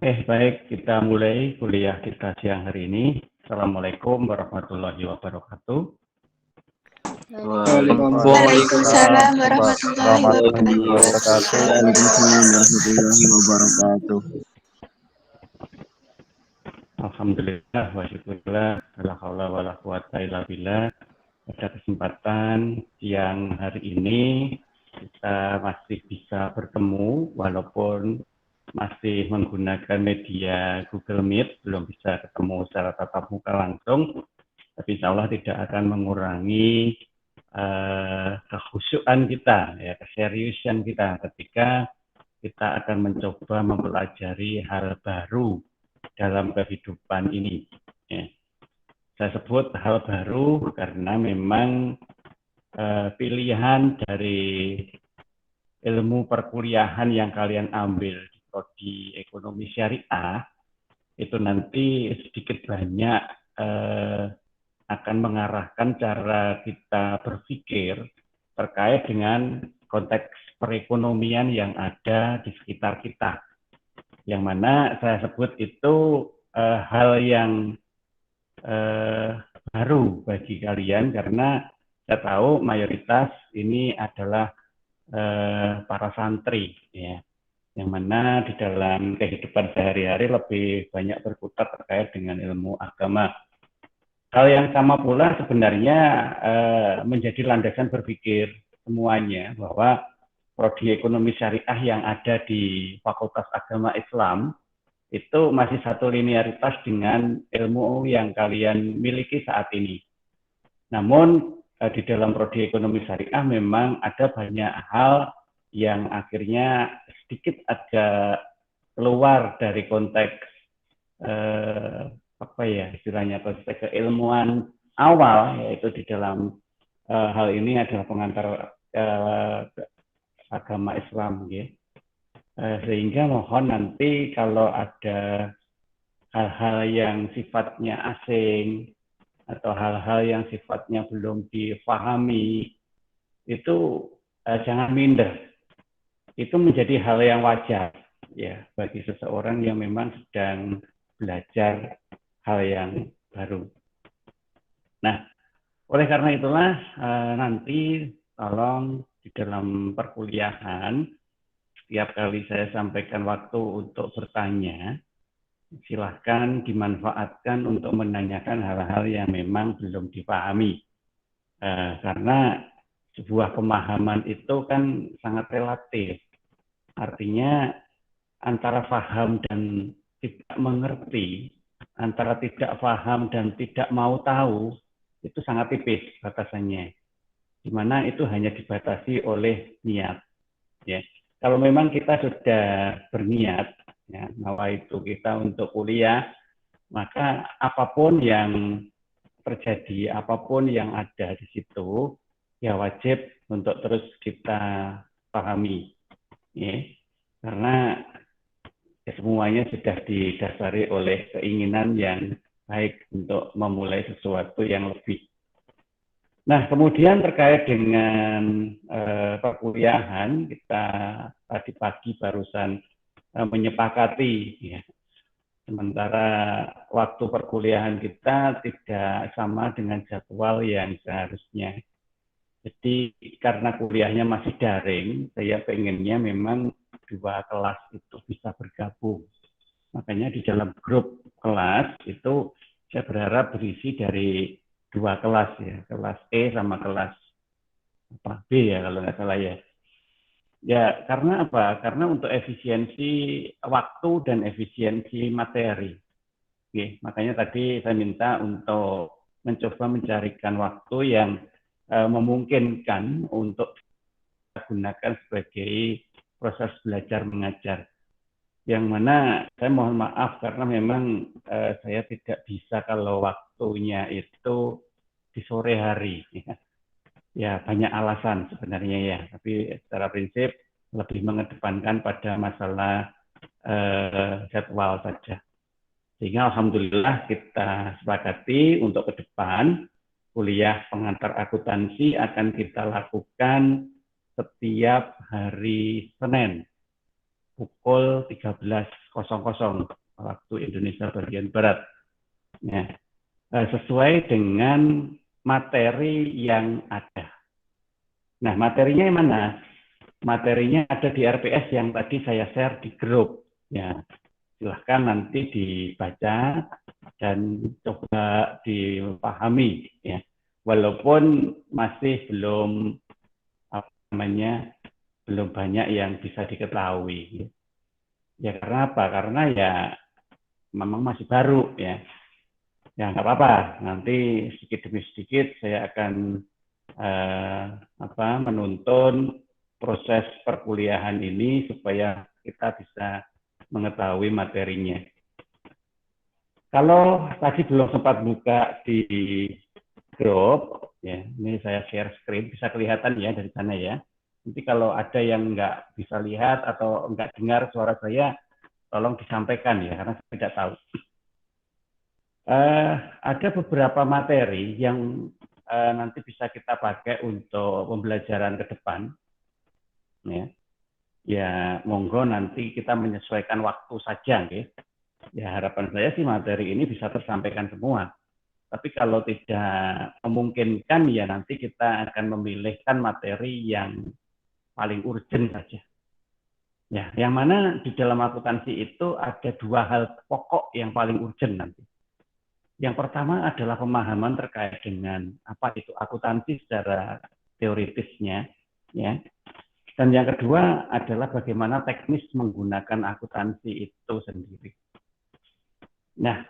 Baik, kita mulai kuliah kita siang hari ini. Assalamualaikum warahmatullahi wabarakatuh. Waalaikumsalam warahmatullahi wabarakatuh. Alhamdulillah wa syukurillah, la haula wala quwata illa billah. Pada kesempatan siang hari ini kita masih bisa bertemu walaupun masih menggunakan media Google Meet, belum bisa ketemu secara tatap muka langsung, tapi insya Allah tidak akan mengurangi kekhusyuan kita, ya, keseriusan kita ketika kita akan mencoba mempelajari hal baru dalam kehidupan ini. Ya. Saya sebut hal baru karena memang pilihan dari ilmu perkuliahan yang kalian ambil di prodi ekonomi syariah itu nanti sedikit banyak akan mengarahkan cara kita berpikir terkait dengan konteks perekonomian yang ada di sekitar kita. Yang mana saya sebut itu hal yang baru bagi kalian karena saya tahu mayoritas ini adalah para santri, ya, yang mana di dalam kehidupan sehari-hari lebih banyak berkutat terkait dengan ilmu agama. Hal yang sama pula sebenarnya menjadi landasan berpikir semuanya bahwa prodi ekonomi syariah yang ada di Fakultas Agama Islam itu masih satu linearitas dengan ilmu yang kalian miliki saat ini. Namun di dalam prodi ekonomi syariah memang ada banyak hal yang akhirnya sedikit agak keluar dari konteks apa ya istilahnya, konteks keilmuan awal, yaitu di dalam hal ini adalah pengantar agama Islam, ya. Sehingga mohon nanti kalau ada hal-hal yang sifatnya asing atau hal-hal yang sifatnya belum difahami itu jangan minder. Itu menjadi hal yang wajar, ya, bagi seseorang yang memang sedang belajar hal yang baru. Nah, oleh karena itulah nanti tolong di dalam perkuliahan setiap kali saya sampaikan waktu untuk bertanya, silahkan dimanfaatkan untuk menanyakan hal-hal yang memang belum dipahami. Karena sebuah pemahaman itu kan sangat relatif. Artinya antara paham dan tidak mengerti, antara tidak paham dan tidak mau tahu, itu sangat tipis batasannya. Di mana itu hanya dibatasi oleh niat. Ya. Kalau memang kita sudah berniat, ya, nawaitu kita untuk kuliah, maka apapun yang terjadi, apapun yang ada di situ, ya wajib untuk terus kita pahami. Ya. Karena semuanya sudah didasari oleh keinginan yang baik untuk memulai sesuatu yang lebih. Nah, kemudian terkait dengan perkuliahan, kita tadi pagi barusan menyepakati, ya, sementara waktu perkuliahan kita tidak sama dengan jadwal yang seharusnya. Jadi karena kuliahnya masih daring, saya pengennya memang dua kelas itu bisa bergabung. Makanya di dalam grup kelas itu saya berharap berisi dari dua kelas, ya, kelas E sama kelas B, ya kalau nggak salah, ya. Ya, karena apa? Karena untuk efisiensi waktu dan efisiensi materi. Oke, makanya tadi saya minta untuk mencoba mencarikan waktu yang memungkinkan untuk gunakan sebagai proses belajar mengajar. Yang mana saya mohon maaf karena memang saya tidak bisa kalau waktunya itu di sore hari. Ya, banyak alasan sebenarnya, ya, tapi secara prinsip lebih mengedepankan pada masalah jadwal saja. Sehingga alhamdulillah kita sepakati untuk ke depan kuliah pengantar akuntansi akan kita lakukan setiap hari Senin pukul 13.00 waktu Indonesia bagian Barat. Ya, sesuai dengan materi yang ada. Nah, materinya yang mana? Materinya ada di RPS yang tadi saya share di grup. Ya, silahkan nanti dibaca dan coba dipahami. Ya, walaupun masih belum belum banyak yang bisa diketahui. Ya karena apa? Karena ya memang masih baru ya. Ya nggak apa-apa. Nanti sedikit demi sedikit saya akan menuntun proses perkuliahan ini supaya kita bisa mengetahui materinya. Kalau tadi belum sempat buka di grup, ya ini saya share screen, bisa kelihatan ya dari sana ya. Nanti kalau ada yang nggak bisa lihat atau nggak dengar suara saya, tolong disampaikan ya, karena saya tidak tahu. Ada beberapa materi yang nanti bisa kita pakai untuk pembelajaran ke depan. Ya, monggo nanti kita menyesuaikan waktu saja. Ya, harapan saya sih materi ini bisa tersampaikan semua. Tapi kalau tidak memungkinkan, ya nanti kita akan memilihkan materi yang paling urgent saja. Ya, yang mana di dalam akuntansi itu ada dua hal pokok yang paling urgent nanti. Yang pertama adalah pemahaman terkait dengan apa itu akuntansi secara teoritisnya, ya. Dan yang kedua adalah bagaimana teknis menggunakan akuntansi itu sendiri. Nah,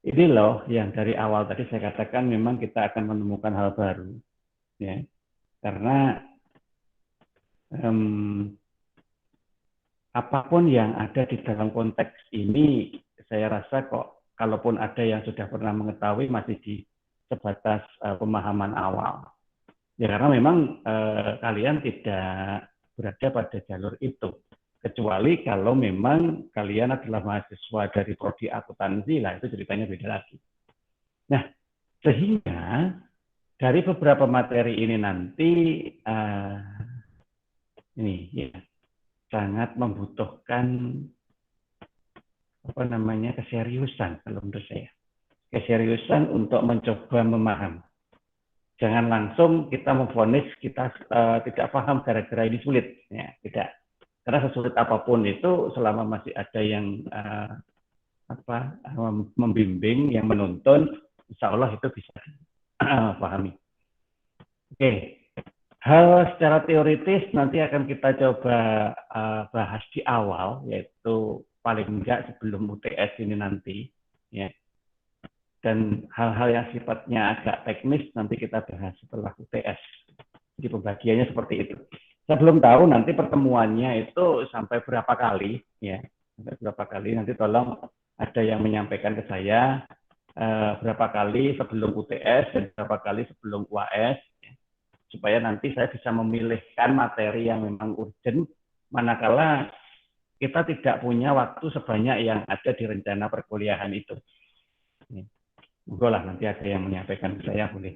ini loh yang dari awal tadi saya katakan memang kita akan menemukan hal baru, ya. Karena apapun yang ada di dalam konteks ini, saya rasa kok kalaupun ada yang sudah pernah mengetahui masih di sebatas pemahaman awal. Ya karena memang kalian tidak berada pada jalur itu. Kecuali kalau memang kalian adalah mahasiswa dari prodi akuntansi, lah itu ceritanya beda lagi. Nah, sehingga dari beberapa materi ini nanti ini ya sangat membutuhkan keseriusan kalau menurut saya. Keseriusan untuk mencoba memahami. Jangan langsung kita memvonis kita tidak paham gara-gara ini sulit. Ya, tidak. Karena sesulit apapun itu selama masih ada yang membimbing, yang menuntun, insya Allah itu bisa pahami. Oke. Hal secara teoritis nanti akan kita coba bahas di awal, yaitu paling enggak sebelum UTS ini nanti, ya. Dan hal-hal yang sifatnya agak teknis nanti kita bahas setelah UTS. Jadi pembagiannya seperti itu. Saya belum tahu nanti pertemuannya itu sampai berapa kali, ya. Sampai berapa kali, nanti tolong ada yang menyampaikan ke saya berapa kali sebelum UTS dan berapa kali sebelum UAS, ya. Supaya nanti saya bisa memilihkan materi yang memang urgent, manakala kita tidak punya waktu sebanyak yang ada di rencana perkuliahan itu. Monggo lah nanti ada yang menyampaikan ke saya boleh.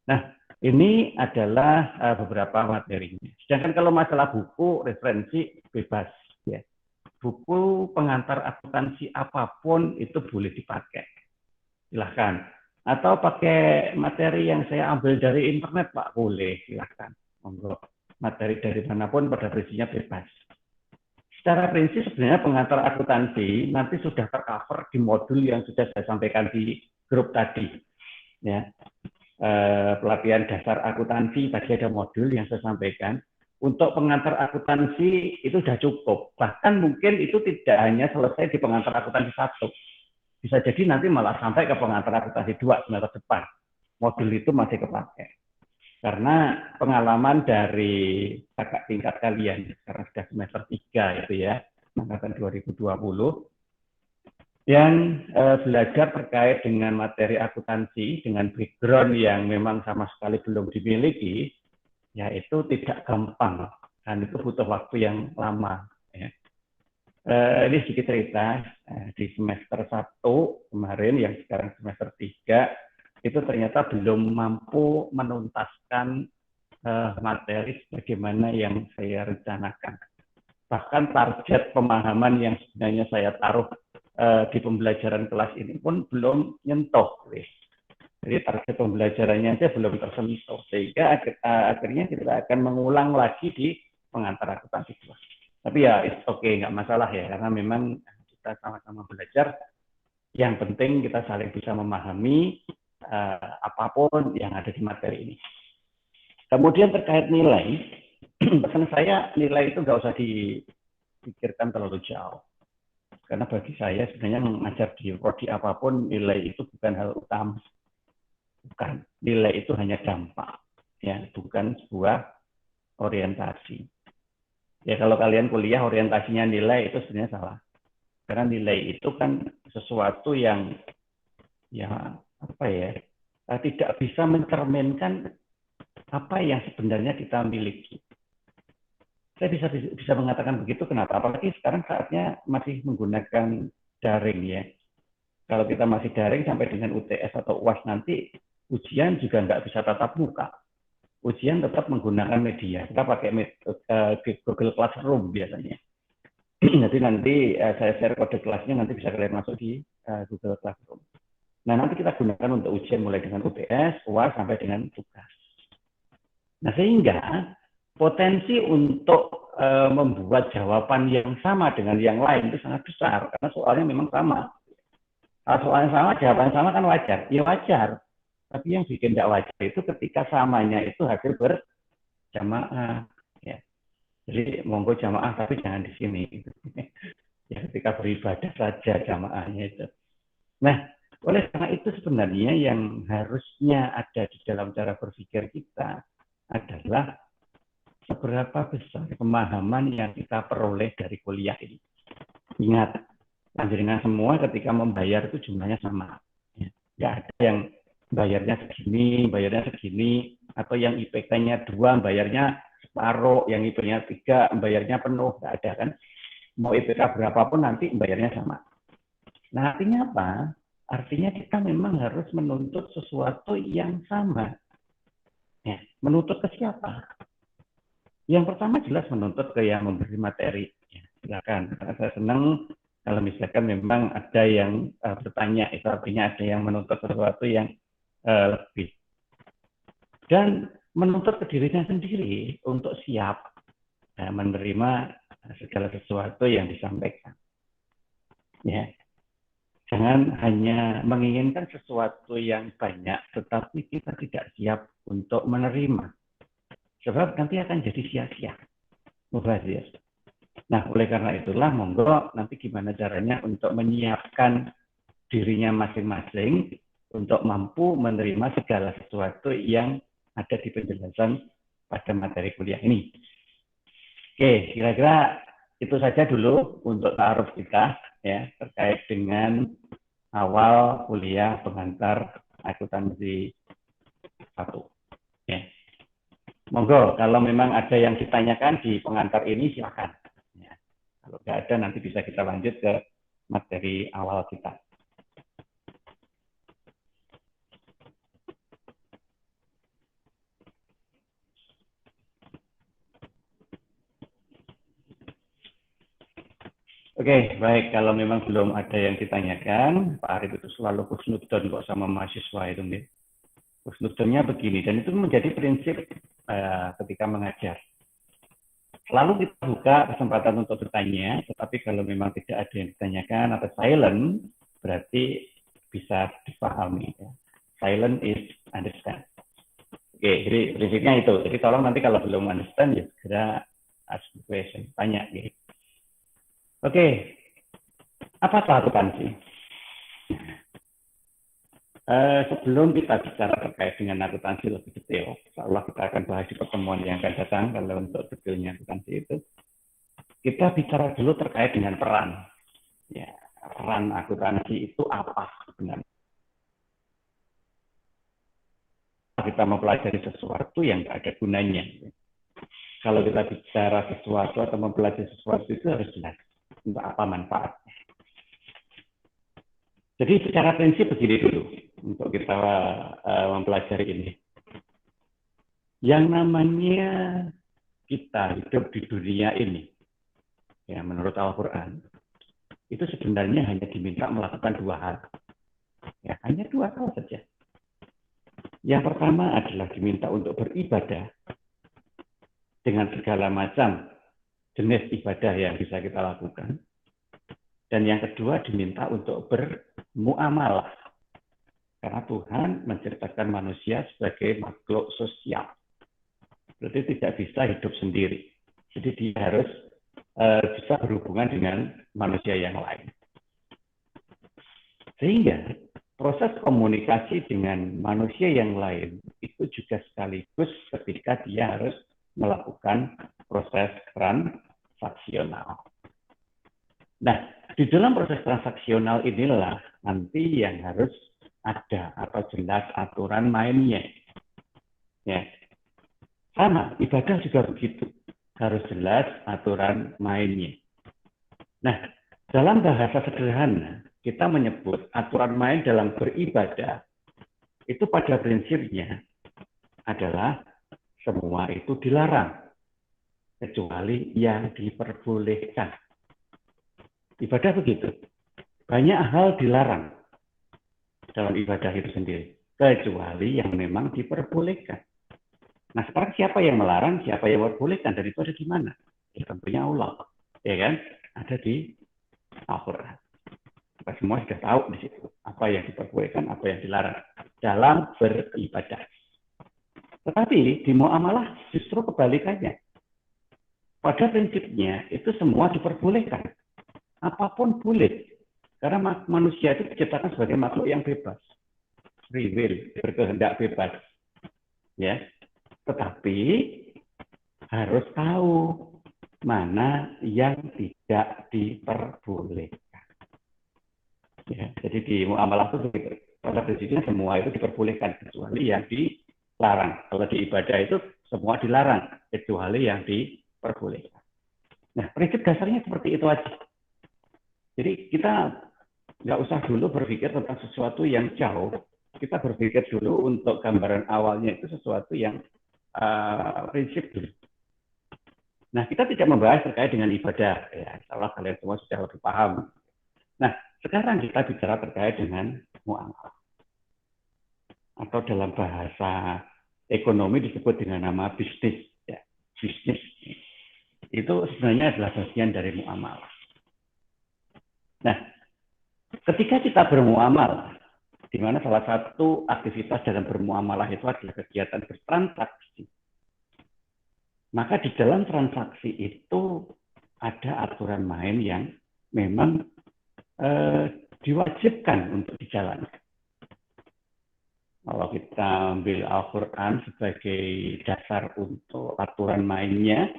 Nah, ini adalah beberapa materinya. Sedangkan kalau masalah buku, referensi bebas. Ya. Buku pengantar akuntansi apapun itu boleh dipakai. Silahkan. Atau pakai materi yang saya ambil dari internet, Pak, boleh. Silahkan. Monggo. Materi dari manapun pada prinsipnya bebas. Secara prinsip sebenarnya pengantar akuntansi nanti sudah tercover di modul yang sudah saya sampaikan di grup tadi. Ya. Pelatihan dasar akuntansi tadi ada modul yang saya sampaikan. Untuk pengantar akuntansi itu sudah cukup. Bahkan mungkin itu tidak hanya selesai di pengantar akuntansi 1. Bisa jadi nanti malah sampai ke pengantar akuntansi 2 semester depan. Modul itu masih kepakai. Karena pengalaman dari kakak tingkat kalian, sekarang sudah semester 3 itu ya, angkatan 2020, yang belajar terkait dengan materi akuntansi, dengan background yang memang sama sekali belum dimiliki, ya itu tidak gampang, dan itu butuh waktu yang lama. Ya. Ini sedikit cerita, di semester 1 kemarin, yang sekarang semester 3, itu ternyata belum mampu menuntaskan materi sebagaimana yang saya rencanakan. bahkan target pemahaman yang sebenarnya saya taruh di pembelajaran kelas ini pun belum nyentuh. Jadi target pembelajarannya aja belum tersentuh, sehingga akhirnya kita akan mengulang lagi di pengantar akuntansi 2. Tapi ya it's okay, nggak masalah ya, karena memang kita sama-sama belajar. Yang penting kita saling bisa memahami apapun yang ada di materi ini. Kemudian terkait nilai, pesan saya nilai itu nggak usah dipikirkan terlalu jauh. Karena bagi saya sebenarnya mengajar di prodi apapun, nilai itu bukan hal utama. Bukan, nilai itu hanya dampak, ya, bukan sebuah orientasi. Ya kalau kalian kuliah orientasinya nilai itu sebenarnya salah. Karena nilai itu kan sesuatu yang ya apa ya, tidak bisa mencerminkan apa yang sebenarnya kita miliki. Saya bisa mengatakan begitu, kenapa? Apalagi sekarang saatnya masih menggunakan daring ya. Kalau kita masih daring sampai dengan UTS atau UAS nanti, ujian juga nggak bisa tatap muka. Ujian tetap menggunakan media. Kita pakai Google Classroom biasanya. Jadi nanti saya share kode kelasnya, nanti bisa kalian masuk di Google Classroom. Nah, nanti kita gunakan untuk ujian mulai dengan UTS, UAS, sampai dengan tugas. Nah, sehingga potensi untuk membuat jawaban yang sama dengan yang lain itu sangat besar, karena soalnya memang sama. Kalau soalnya sama, jawaban sama kan wajar. Ya wajar. Tapi yang bikin tidak wajar itu ketika samanya itu hasil berjamaah. Ya. Jadi monggo jamaah tapi jangan di sini. Ya ketika beribadah saja jamaahnya itu. Nah, oleh karena itu sebenarnya yang harusnya ada di dalam cara berpikir kita adalah seberapa besar pemahaman yang kita peroleh dari kuliah ini. Ingat, panjenengan semua ketika membayar itu jumlahnya sama. Ya, ada yang bayarnya segini, atau yang IPK-nya 2 bayarnya separuh, yang IPK-nya 3 bayarnya penuh, nggak ada kan. Mau IPK berapapun nanti bayarnya sama. Nah, artinya apa? Artinya kita memang harus menuntut sesuatu yang sama. Ya, menuntut ke siapa? Yang pertama jelas menuntut ke yang memberi materi. Ya, silakan. Karena saya senang kalau misalkan memang ada yang bertanya, itu artinya ada yang menuntut sesuatu yang lebih. Dan menuntut ke dirinya sendiri untuk siap menerima segala sesuatu yang disampaikan. Ya. Jangan hanya menginginkan sesuatu yang banyak, tetapi kita tidak siap untuk menerima. Sebab nanti akan jadi sia-sia. Mubazir. Nah, oleh karena itulah, monggo nanti gimana caranya untuk menyiapkan dirinya masing-masing untuk mampu menerima segala sesuatu yang ada di penjelasan pada materi kuliah ini. Oke, kira-kira itu saja dulu untuk ta'aruf kita ya terkait dengan awal kuliah pengantar akuntansi 1. Ya. Monggo, kalau memang ada yang ditanyakan di pengantar ini silakan. Ya. Kalau nggak ada nanti bisa kita lanjut ke materi awal kita. Oke, baik. Kalau memang belum ada yang ditanyakan, Pak Arif itu selalu husnudon kok sama mahasiswa itu. Husnudonnya begini, dan itu menjadi prinsip ketika mengajar. Selalu kita buka kesempatan untuk bertanya, tetapi kalau memang tidak ada yang ditanyakan atau silent, berarti bisa dipahami. Ya. Silent is understand. Oke, jadi prinsipnya itu. Jadi tolong nanti kalau belum understand, ya segera ask the question, tanya. Gitu. Oke, apa itu akuntansi? Sebelum kita bicara terkait dengan akuntansi lebih detail, insyaallah kita akan bahas di pertemuan yang akan datang kalau untuk detailnya akuntansi itu. Kita bicara dulu terkait dengan peran. Ya, peran akuntansi itu apa sebenarnya? Kita mempelajari sesuatu yang tidak ada gunanya. Kalau kita bicara sesuatu atau mempelajari sesuatu itu harus jelas untuk apa manfaatnya. Jadi secara prinsip begini dulu untuk kita mempelajari ini. Yang namanya kita hidup di dunia ini, ya menurut Al-Quran, itu sebenarnya hanya diminta melakukan dua hal. Ya, hanya dua hal saja. Yang pertama adalah diminta untuk beribadah dengan segala macam jenis ibadah yang bisa kita lakukan. Dan yang kedua diminta untuk bermuamalah. Karena Tuhan menciptakan manusia sebagai makhluk sosial. Berarti tidak bisa hidup sendiri. Jadi dia harus bisa berhubungan dengan manusia yang lain. Sehingga proses komunikasi dengan manusia yang lain itu juga sekaligus ketika dia harus melakukan proses transaksional. Nah, di dalam proses transaksional inilah nanti yang harus ada atau jelas aturan mainnya. Ya. Sama, ibadah juga begitu. Harus jelas aturan mainnya. Nah, dalam bahasa sederhana, kita menyebut aturan main dalam beribadah itu pada prinsipnya adalah semua itu dilarang, kecuali yang diperbolehkan. Ibadah begitu. Banyak hal dilarang dalam ibadah itu sendiri, kecuali yang memang diperbolehkan. Nah, sekarang siapa yang melarang, siapa yang memperbolehkan, dan itu ada di mana? Ya, tentunya Allah, ya kan? Ada di Al-Quran. Kita semua sudah tahu di situ apa yang diperbolehkan, apa yang dilarang dalam beribadah. Tetapi di muamalah justru kebalikannya. Pada prinsipnya itu semua diperbolehkan. Apapun boleh. Karena manusia itu diciptakan sebagai makhluk yang bebas. Free will, berkehendak bebas. Ya. Tetapi harus tahu mana yang tidak diperbolehkan. Ya, jadi di muamalah itu pada prinsipnya semua itu diperbolehkan kecuali yang dilarang. Kalau di ibadah itu semua dilarang kecuali yang diperbolehkan. Nah, prinsip dasarnya seperti itu aja. Jadi kita nggak usah dulu berpikir tentang sesuatu yang jauh. Kita berpikir dulu untuk gambaran awalnya itu sesuatu yang prinsip dulu. Nah, kita tidak membahas terkait dengan ibadah. Ya, insya kalian semua sudah lebih paham. Nah, sekarang kita bicara terkait dengan muamalah. Atau dalam bahasa ekonomi disebut dengan nama bisnis. Ya, bisnis. Itu sebenarnya adalah bagian dari muamalah. Nah, ketika kita bermuamalah, di mana salah satu aktivitas dalam bermuamalah itu adalah kegiatan bertransaksi. Maka di dalam transaksi itu ada aturan main yang memang diwajibkan untuk dijalankan. Kalau kita ambil Al-Quran sebagai dasar untuk aturan mainnya,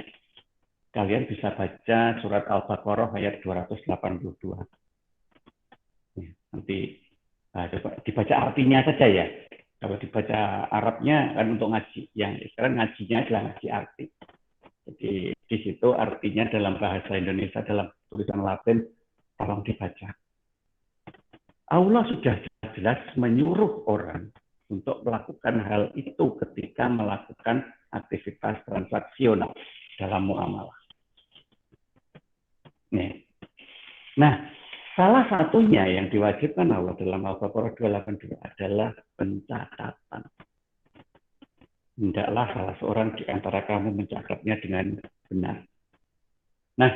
kalian bisa baca surat Al-Baqarah ayat 282. Nanti coba dibaca artinya saja ya. Kalau dibaca Arabnya kan untuk ngaji. Yang sekarang ngajinya adalah ngaji arti. Jadi di situ artinya dalam bahasa Indonesia dalam tulisan Latin tolong dibaca. Allah sudah jelas menyuruh orang untuk melakukan hal itu ketika melakukan aktivitas transaksional dalam muamalah. Nah, salah satunya yang diwajibkan Allah dalam Al-Baqarah 282 adalah pencatatan. Hendaklah salah seorang di antara kamu mencatatnya dengan benar. Nah,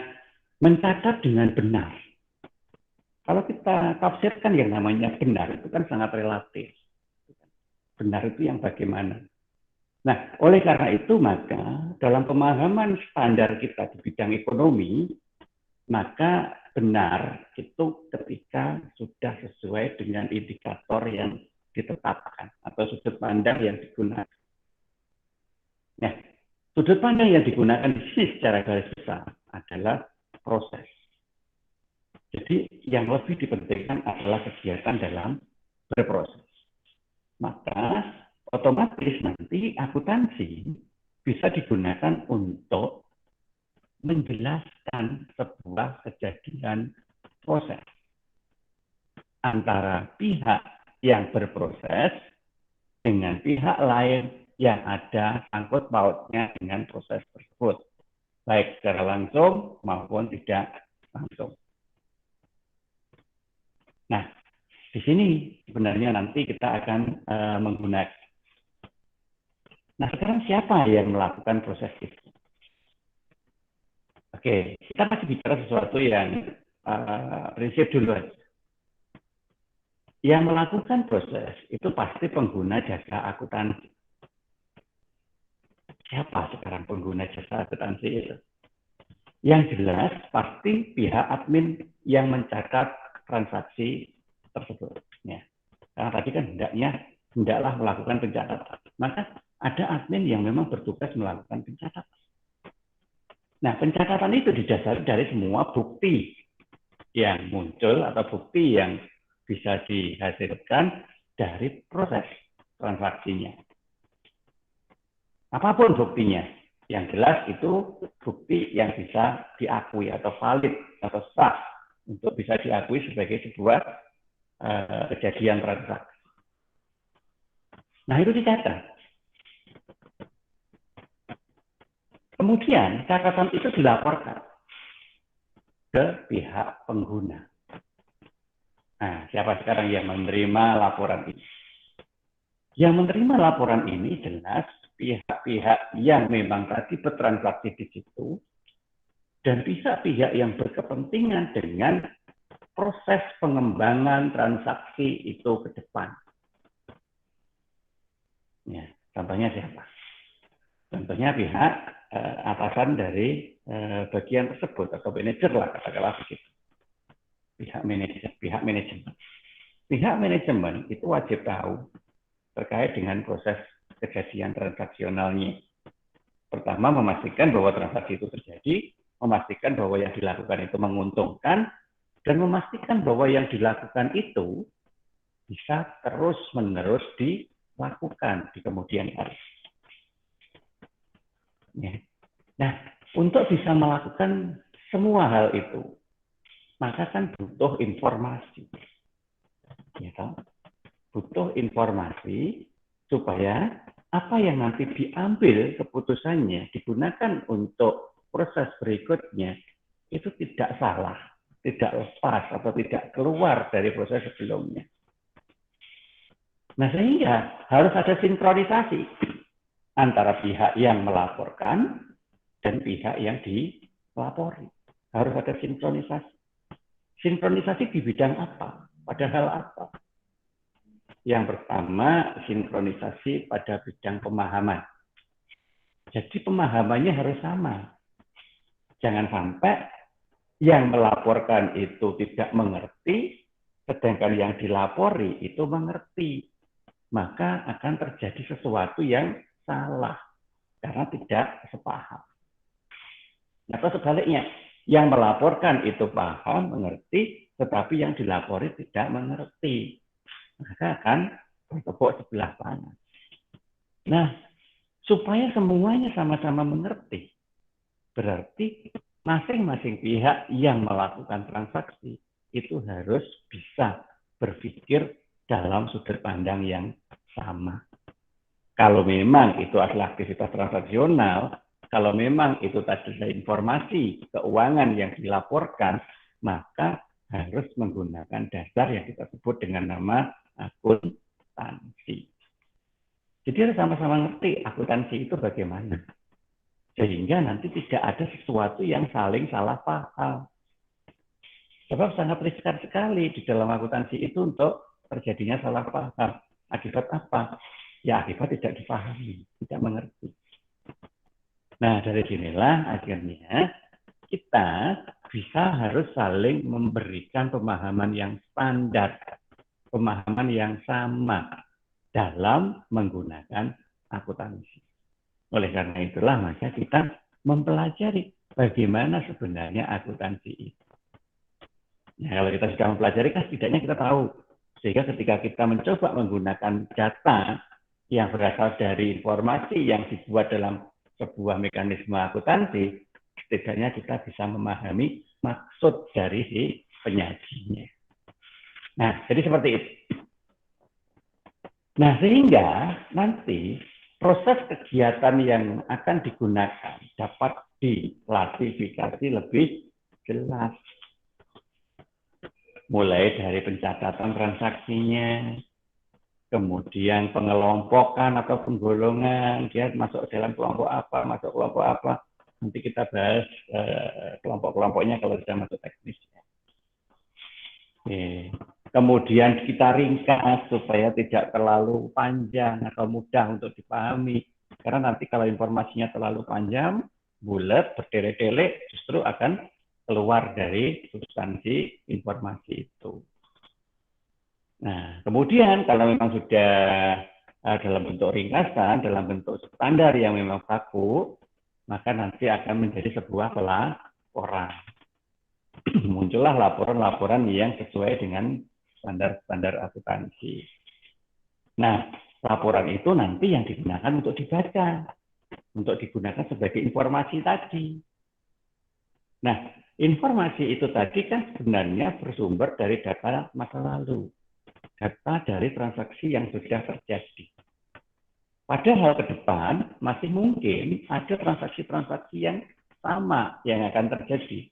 mencatat dengan benar. Kalau kita tafsirkan yang namanya benar, itu kan sangat relatif. Benar itu yang bagaimana. Nah, oleh karena itu, maka dalam pemahaman standar kita di bidang ekonomi, maka benar itu ketika sudah sesuai dengan indikator yang ditetapkan atau sudut pandang yang digunakan. Nah, sudut pandang yang digunakan di sini secara garis besar adalah proses. Jadi yang lebih dipentingkan adalah kegiatan dalam berproses. Maka otomatis nanti akuntansi bisa digunakan untuk menjelaskan sebuah kejadian proses antara pihak yang berproses dengan pihak lain yang ada sangkut pautnya dengan proses tersebut. baik secara langsung maupun tidak langsung. Nah, di sini sebenarnya nanti kita akan menggunakan. Nah, sekarang siapa yang melakukan proses itu? Oke, kita masih bicara sesuatu yang prinsip dulu aja. Yang melakukan proses itu pasti pengguna jasa akuntansi. Siapa sekarang pengguna jasa akuntansi itu? Yang jelas pasti pihak admin yang mencatat transaksi tersebut. Ya. Karena tadi kan hendaklah melakukan pencatatan. Maka ada admin yang memang bertugas melakukan pencatatan. Nah, pencatatan itu didasari dari semua bukti yang muncul atau bukti yang bisa dihasilkan dari proses transaksinya. Apapun buktinya, yang jelas itu bukti yang bisa diakui atau valid atau sah untuk bisa diakui sebagai sebuah kejadian transaksi. Nah, itu dicatat. Kemudian catatan itu dilaporkan ke pihak pengguna. Nah, siapa sekarang yang menerima laporan ini? Yang menerima laporan ini jelas pihak-pihak yang memang tadi bertransaksi di situ dan pihak-pihak yang berkepentingan dengan proses pengembangan transaksi itu ke depan. Ya, contohnya siapa? Contohnya pihak atasan dari bagian tersebut atau manajer lah katakanlah begitu. Pihak manajemen. Pihak manajemen itu wajib tahu terkait dengan proses kejadian transaksionalnya. Pertama, memastikan bahwa transaksi itu terjadi, memastikan bahwa yang dilakukan itu menguntungkan, dan memastikan bahwa yang dilakukan itu bisa terus-menerus dilakukan di kemudian hari. Ya. Nah, untuk bisa melakukan semua hal itu, maka kan butuh informasi. Ya, butuh informasi supaya apa yang nanti diambil keputusannya digunakan untuk proses berikutnya itu tidak salah, tidak lepas atau tidak keluar dari proses sebelumnya. Nah, sehingga harus ada sinkronisasi antara pihak yang melaporkan dan pihak yang dilapori. Harus ada sinkronisasi. Sinkronisasi di bidang apa? Padahal apa? Yang pertama, sinkronisasi pada bidang pemahaman. Jadi pemahamannya harus sama. Jangan sampai yang melaporkan itu tidak mengerti, sedangkan yang dilapori itu mengerti. Maka akan terjadi sesuatu yang salah karena tidak sepaham. Atau sebaliknya, yang melaporkan itu paham, mengerti, tetapi yang dilapori tidak mengerti. Maka akan bertepuk sebelah tangan. Nah, supaya semuanya sama-sama mengerti, berarti masing-masing pihak yang melakukan transaksi itu harus bisa berpikir dalam sudut pandang yang sama. Kalau memang itu adalah aktivitas transaksional, kalau memang itu tadi ada informasi keuangan yang dilaporkan, maka harus menggunakan dasar yang kita sebut dengan nama akuntansi. Jadi harus sama-sama ngerti akuntansi itu bagaimana. Sehingga nanti tidak ada sesuatu yang saling salah paham. Sebab sangat riskan sekali di dalam akuntansi itu untuk terjadinya salah paham. Akibat apa? Ya akibat tidak dipahami, tidak mengerti. Nah, dari sinilah akhirnya kita bisa harus saling memberikan pemahaman yang standar, pemahaman yang sama dalam menggunakan akuntansi. Oleh karena itulah maka kita mempelajari bagaimana sebenarnya akuntansi itu. Nah, kalau kita sudah mempelajari kan setidaknya kita tahu. Sehingga ketika kita mencoba menggunakan data yang berasal dari informasi yang dibuat dalam sebuah mekanisme akuntansi, setidaknya kita bisa memahami maksud dari si penyajinya. Nah, jadi seperti itu. Nah, sehingga nanti proses kegiatan yang akan digunakan dapat diklasifikasi lebih jelas. Mulai dari pencatatan transaksinya, kemudian pengelompokan atau penggolongan, dia masuk dalam kelompok apa, masuk kelompok apa. Nanti kita bahas kelompok-kelompoknya kalau sudah masuk teknis. Kemudian kita ringkas supaya tidak terlalu panjang atau mudah untuk dipahami. Karena nanti kalau informasinya terlalu panjang, bulat, bertele-tele, justru akan keluar dari substansi informasi itu. Nah, kemudian kalau memang sudah dalam bentuk ringkasan, dalam bentuk standar yang memang baku, maka nanti akan menjadi sebuah laporan. Muncullah laporan-laporan yang sesuai dengan standar-standar akuntansi. Nah, laporan itu nanti yang digunakan untuk dibaca, untuk digunakan sebagai informasi tadi. Nah, informasi itu tadi kan sebenarnya bersumber dari data masa lalu, data dari transaksi yang sudah terjadi. Padahal ke depan masih mungkin ada transaksi-transaksi yang sama yang akan terjadi.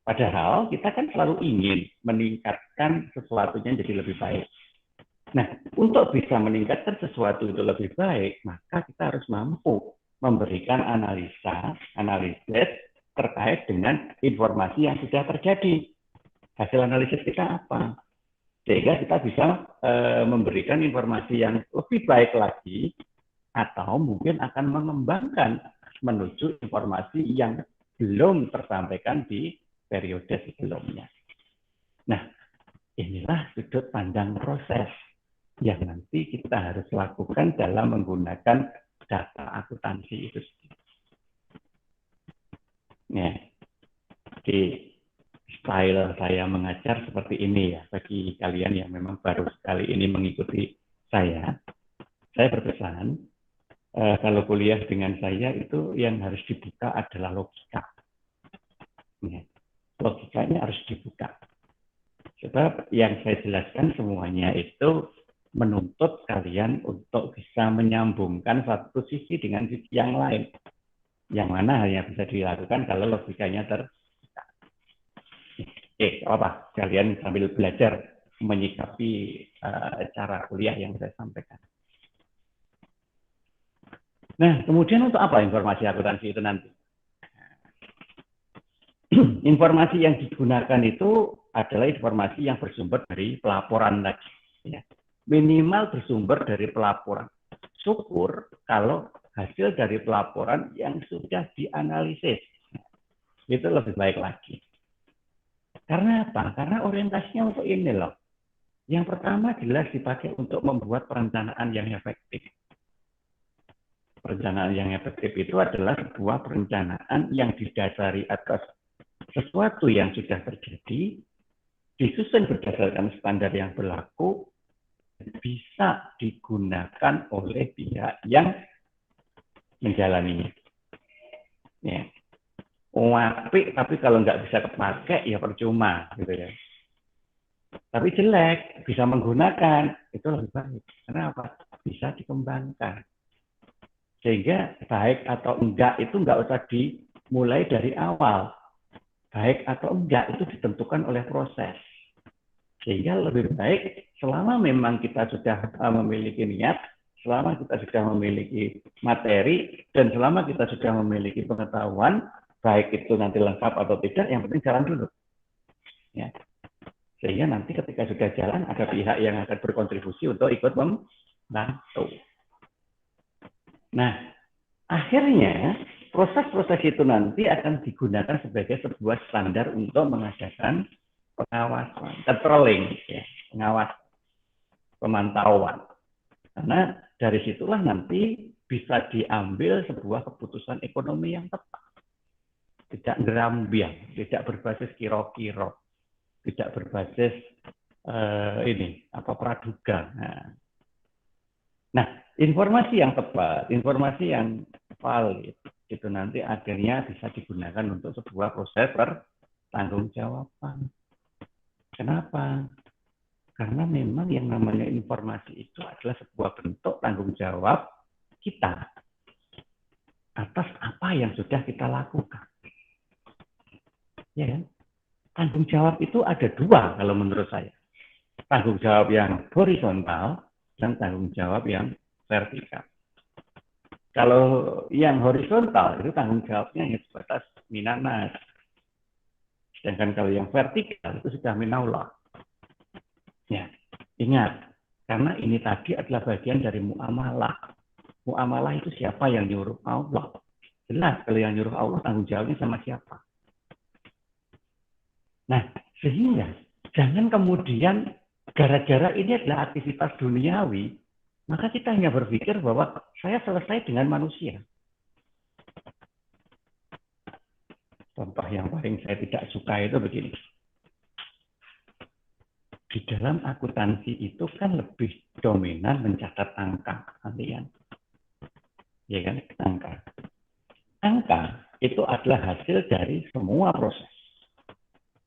Padahal kita kan selalu ingin meningkatkan sesuatunya jadi lebih baik. Nah, untuk bisa meningkatkan sesuatu itu lebih baik, maka kita harus mampu memberikan analisis terkait dengan informasi yang sudah terjadi. Hasil analisis kita apa? Sehingga kita bisa memberikan informasi yang lebih baik lagi, atau mungkin akan mengembangkan menuju informasi yang belum tersampaikan di periode sebelumnya. Nah, inilah sudut pandang proses yang nanti kita harus lakukan dalam menggunakan data akuntansi itu sendiri. Ya, di style saya mengajar seperti ini ya, bagi kalian yang memang baru sekali ini mengikuti saya berpesan, kalau kuliah dengan saya itu yang harus dibuka adalah logika. Ya, logikanya harus dibuka. Sebab yang saya jelaskan semuanya itu menuntut kalian untuk bisa menyambungkan satu sisi dengan sisi yang lain. Yang mana hanya bisa dilakukan kalau logikanya terbuka. Apa? Kalian sambil belajar menyikapi cara kuliah yang saya sampaikan. Nah, kemudian untuk apa informasi akuntansi itu nanti? Informasi yang digunakan itu adalah informasi yang bersumber dari pelaporan tadi. Ya. Minimal bersumber dari pelaporan. Syukur kalau hasil dari pelaporan yang sudah dianalisis. Itu lebih baik lagi. Karena apa? Karena orientasinya untuk ini loh. Yang pertama jelas dipakai untuk membuat perencanaan yang efektif. Perencanaan yang efektif itu adalah sebuah perencanaan yang didasari atas sesuatu yang sudah terjadi, disusun berdasarkan standar yang berlaku, bisa digunakan oleh pihak yang menjalaninya. Ya. Apik, tapi kalau nggak bisa kepakai, ya percuma. Gitu ya. Tapi jelek, bisa menggunakan, itu lebih baik. Karena apa? Bisa dikembangkan. Sehingga baik atau enggak itu nggak usah dimulai dari awal. Baik atau enggak itu ditentukan oleh proses. Sehingga lebih baik selama memang kita sudah memiliki niat, selama kita sudah memiliki materi, dan selama kita sudah memiliki pengetahuan, baik itu nanti lengkap atau tidak, yang penting jalan dulu. Ya. Sehingga nanti ketika sudah jalan, ada pihak yang akan berkontribusi untuk ikut membantu. Nah, akhirnya proses-proses itu nanti akan digunakan sebagai sebuah standar untuk mengadakan pengawasan, controlling, ya, pengawasan, pemantauan. Karena dari situlah nanti bisa diambil sebuah keputusan ekonomi yang tepat. Tidak gerambiang, tidak berbasis kiro-kiro, tidak berbasis praduga. Nah, informasi yang tepat, informasi yang valid, itu nanti akhirnya bisa digunakan untuk sebuah proses pertanggungjawaban. Kenapa? Karena memang yang namanya informasi itu adalah sebuah bentuk tanggung jawab kita atas apa yang sudah kita lakukan. Ya kan? Tanggung jawab itu ada dua kalau menurut saya. Tanggung jawab yang horizontal dan tanggung jawab yang vertikal. Kalau yang horizontal itu tanggung jawabnya hanya sebatas minanas. Sedangkan kalau yang vertikal itu sudah minallah. Ya, ingat, karena ini tadi adalah bagian dari muamalah. Muamalah itu siapa yang nyuruh Allah. Jelas kalau yang nyuruh Allah tanggung jawabnya sama siapa. Nah, sehingga jangan kemudian gara-gara ini adalah aktivitas duniawi, maka kita hanya berpikir bahwa saya selesai dengan manusia. Contoh yang paling saya tidak suka itu begini. Di dalam akuntansi itu kan lebih dominan mencatat angka, kalian. Ya kan, angka. Angka itu adalah hasil dari semua proses.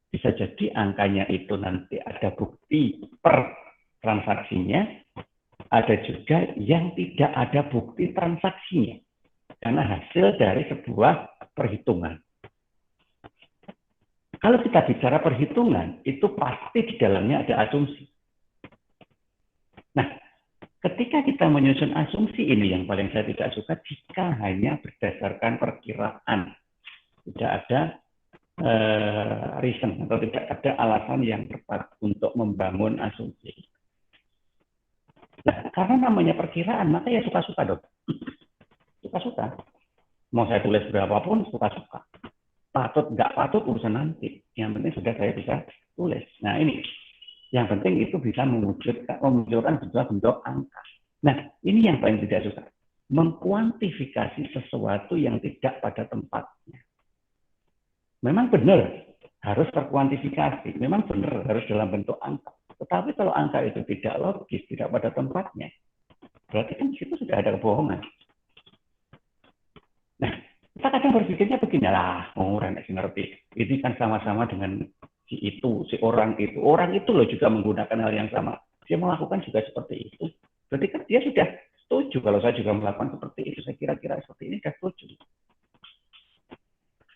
Bisa jadi angkanya itu nanti ada bukti per transaksinya, ada juga yang tidak ada bukti transaksinya, karena hasil dari sebuah perhitungan. Kalau kita bicara perhitungan, itu pasti di dalamnya ada asumsi. Nah, ketika kita menyusun asumsi ini yang paling saya tidak suka, jika hanya berdasarkan perkiraan, tidak ada reason atau tidak ada alasan yang tepat untuk membangun asumsi. Nah, karena namanya perkiraan, maka ya suka-suka dong. Suka-suka. Mau saya tulis berapapun, suka-suka. Patut, nggak patut, urusan nanti. Yang penting sudah saya bisa tulis. Nah ini, yang penting itu bisa memunculkan bentuk angka. Nah, ini yang paling tidak suka. Mengkuantifikasi sesuatu yang tidak pada tempatnya. Memang benar harus terkuantifikasi, memang benar harus dalam bentuk angka. Tetapi kalau angka itu tidak logis, tidak pada tempatnya, berarti kan di situ sudah ada kebohongan. Nah, kita kadang berpikirnya beginilah, orang yang ngerti. Ini kan sama-sama dengan si itu, si orang itu. Orang itu loh juga menggunakan hal yang sama. Dia melakukan juga seperti itu. Berarti kan dia sudah setuju kalau saya juga melakukan seperti itu. Saya kira-kira seperti ini sudah setuju.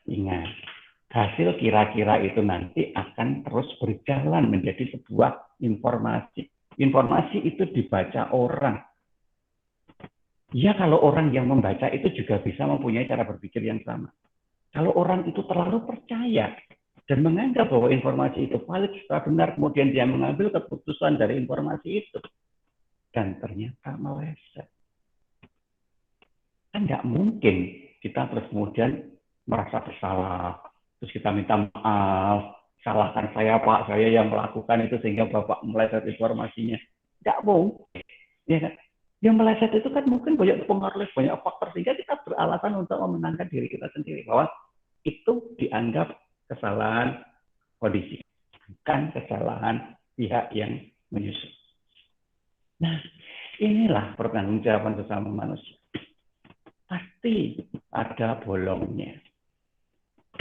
Ingat. Hasil kira-kira itu nanti akan terus berjalan menjadi sebuah informasi. Informasi itu dibaca orang. Ya, kalau orang yang membaca itu juga bisa mempunyai cara berpikir yang sama. Kalau orang itu terlalu percaya dan menganggap bahwa informasi itu valid secara benar, kemudian dia mengambil keputusan dari informasi itu, dan ternyata meleset. Kan nggak mungkin kita terus kemudian merasa bersalah. Terus kita minta maaf, salahkan saya Pak, saya yang melakukan itu sehingga Bapak meleset informasinya. Nggak mungkin. Ya kan? Yang meleset itu kan mungkin banyak pengaruh, banyak faktor, sehingga kita beralasan untuk memenangkan diri kita sendiri. Bahwa itu dianggap kesalahan kondisi, bukan kesalahan pihak yang menyusun. Nah, inilah pertanggungjawaban sesama manusia. Pasti ada bolongnya.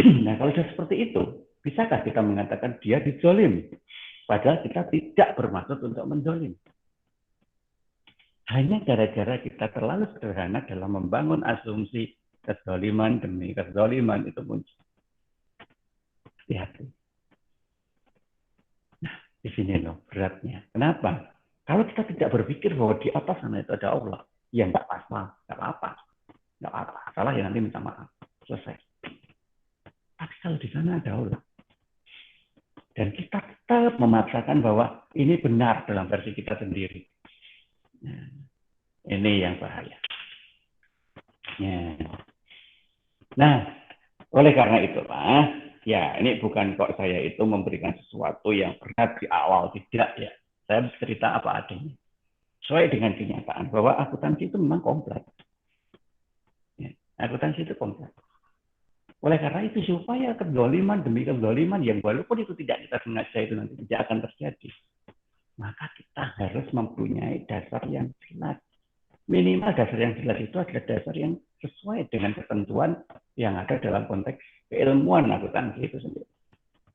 Nah, kalau sudah seperti itu, bisakah kita mengatakan dia dizolim? Padahal kita tidak bermaksud untuk menzolim. Hanya gara-gara kita terlalu sederhana dalam membangun asumsi kezoliman demi kezoliman itu muncul. Hati-hati. Nah, di sini loh beratnya. Kenapa? Kalau kita tidak berpikir bahwa di atas sana itu ada Allah, ya nggak apa-apa, nggak apa-apa. Nggak apa-apa, salah ya nanti minta maaf. Selesai. Tapi kalau di sana ada Allah, dan kita tetap memaksakan bahwa ini benar dalam versi kita sendiri. Nah, ini yang bahaya. Nah, oleh karena itu, Pak, ya ini bukan kok saya itu memberikan sesuatu yang berat di awal, tidak ya. Saya cerita apa adanya. Sesuai dengan kenyataan bahwa akuntansi itu memang kompleks. Ya, akuntansi itu kompleks. Oleh karena itu, supaya kezaliman demi kezaliman yang walaupun itu tidak kita sengaja itu nanti tidak akan terjadi, maka kita harus mempunyai dasar yang jelas. Minimal dasar yang jelas itu adalah dasar yang sesuai dengan ketentuan yang ada dalam konteks keilmuan akuntansi itu sendiri.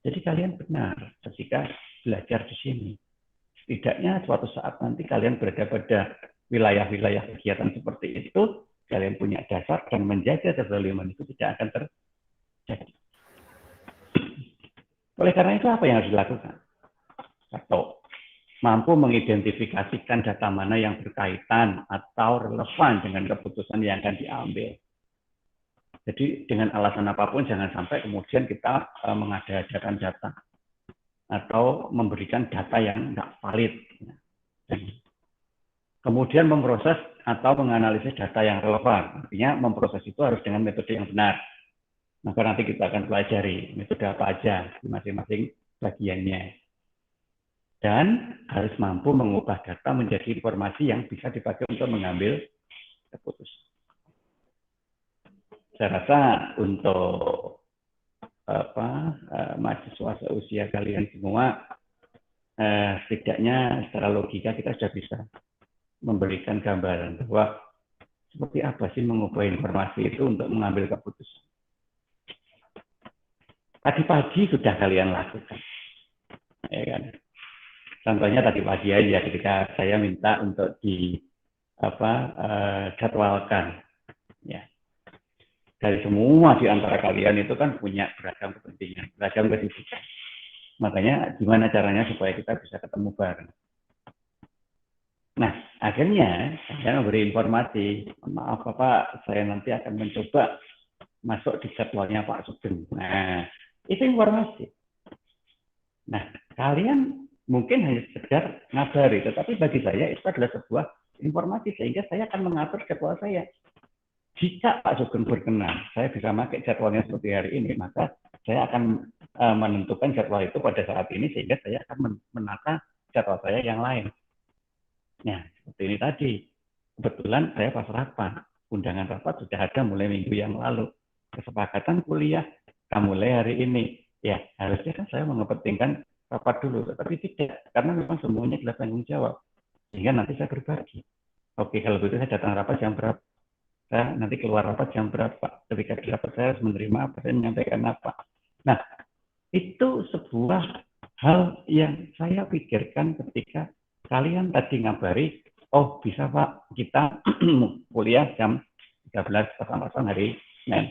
Jadi kalian benar ketika belajar di sini. Setidaknya suatu saat nanti kalian berada pada wilayah-wilayah kegiatan seperti itu, kalian punya dasar dan menjaga kezaliman itu tidak akan terjadi. Oleh karena itu apa yang harus dilakukan? Satu, mampu mengidentifikasikan data mana yang berkaitan atau relevan dengan keputusan yang akan diambil. Jadi dengan alasan apapun jangan sampai kemudian kita mengada-adakan data atau memberikan data yang tidak valid. Kemudian memproses atau menganalisis data yang relevan. Artinya memproses itu harus dengan metode yang benar. Maka nanti kita akan pelajari metode apa aja di masing-masing bagiannya. Dan harus mampu mengubah data menjadi informasi yang bisa dipakai untuk mengambil keputusan. Saya rasa untuk mahasiswa seusia kalian semua, setidaknya secara logika kita sudah bisa memberikan gambaran bahwa seperti apa sih mengubah informasi itu untuk mengambil keputusan. Tadi pagi sudah kalian lakukan, ya kan? Contohnya tadi pagi aja ketika saya minta untuk jadwalkan, ya. Dari semua di antara kalian itu kan punya beragam kepentingan, beragam kesibukan. Makanya gimana caranya supaya kita bisa ketemu bareng. Nah, akhirnya saya memberi informasi, maaf Bapak, saya nanti akan mencoba masuk di jadwalnya Pak Sugeng. Nah, itu informasi. Nah, kalian mungkin hanya sekedar ngabari, tetapi bagi saya itu adalah sebuah informasi, sehingga saya akan mengatur jadwal saya. Jika Pak Sugeng berkenan, saya bisa pakai jadwalnya seperti hari ini, maka saya akan menentukan jadwal itu pada saat ini, sehingga saya akan menata jadwal saya yang lain. Nah, seperti ini tadi. Kebetulan saya pas rapat, undangan rapat sudah ada mulai minggu yang lalu. Kesepakatan kuliah, kita mulai hari ini. Ya, harusnya kan saya mengepentingkan rapat dulu, tetapi tidak, karena memang semuanya adalah tanggung jawab. Sehingga nanti saya berbagi. Oke, kalau begitu saya datang rapat jam berapa? Saya nanti keluar rapat jam berapa? Ketika di rapat saya harus menerima apa, saya menyampaikan apa. Nah, itu sebuah hal yang saya pikirkan ketika kalian tadi ngabari, oh bisa Pak, kita kuliah jam 13 pasang-pasang hari Senin.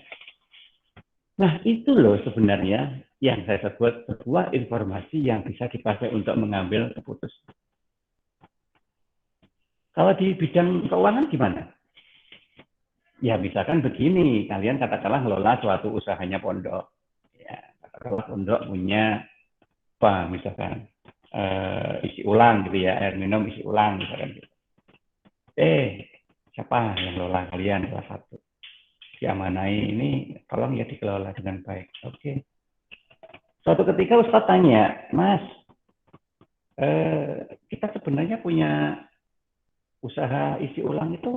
Nah, itu loh sebenarnya yang saya sebut sebuah informasi yang bisa dipakai untuk mengambil keputusan. Kalau di bidang keuangan gimana? Ya, misalkan begini, kalian katakanlah ngelola suatu usahanya pondok. Ya, katakanlah pondok punya apa, misalkan isi ulang gitu ya, air minum isi ulang misalkan gitu. Siapa yang ngelola kalian? Salah satu. Diamanai ini, tolong ya dikelola dengan baik. Oke. Suatu ketika Ustadz tanya, Mas, kita sebenarnya punya usaha isi ulang itu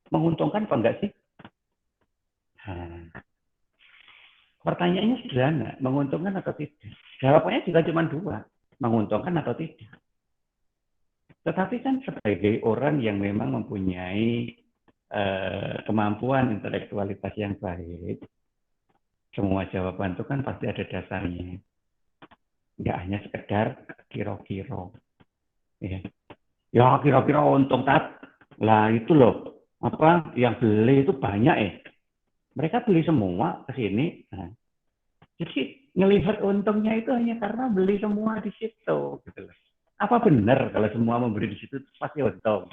menguntungkan apa enggak sih? Pertanyaannya sederhana, menguntungkan atau tidak? Jawabannya juga cuma dua, menguntungkan atau tidak. Tetapi kan sebagai orang yang memang mempunyai kemampuan intelektualitas yang baik, semua jawaban itu kan pasti ada dasarnya. Nggak hanya sekedar kira-kira. Ya kira-kira untung tat. Lah itu loh, apa yang beli itu banyak Mereka beli semua ke sini. Nah, jadi ngelihat untungnya itu hanya karena beli semua di situ. Gitu. Apa benar kalau semua membeli di situ pasti untung?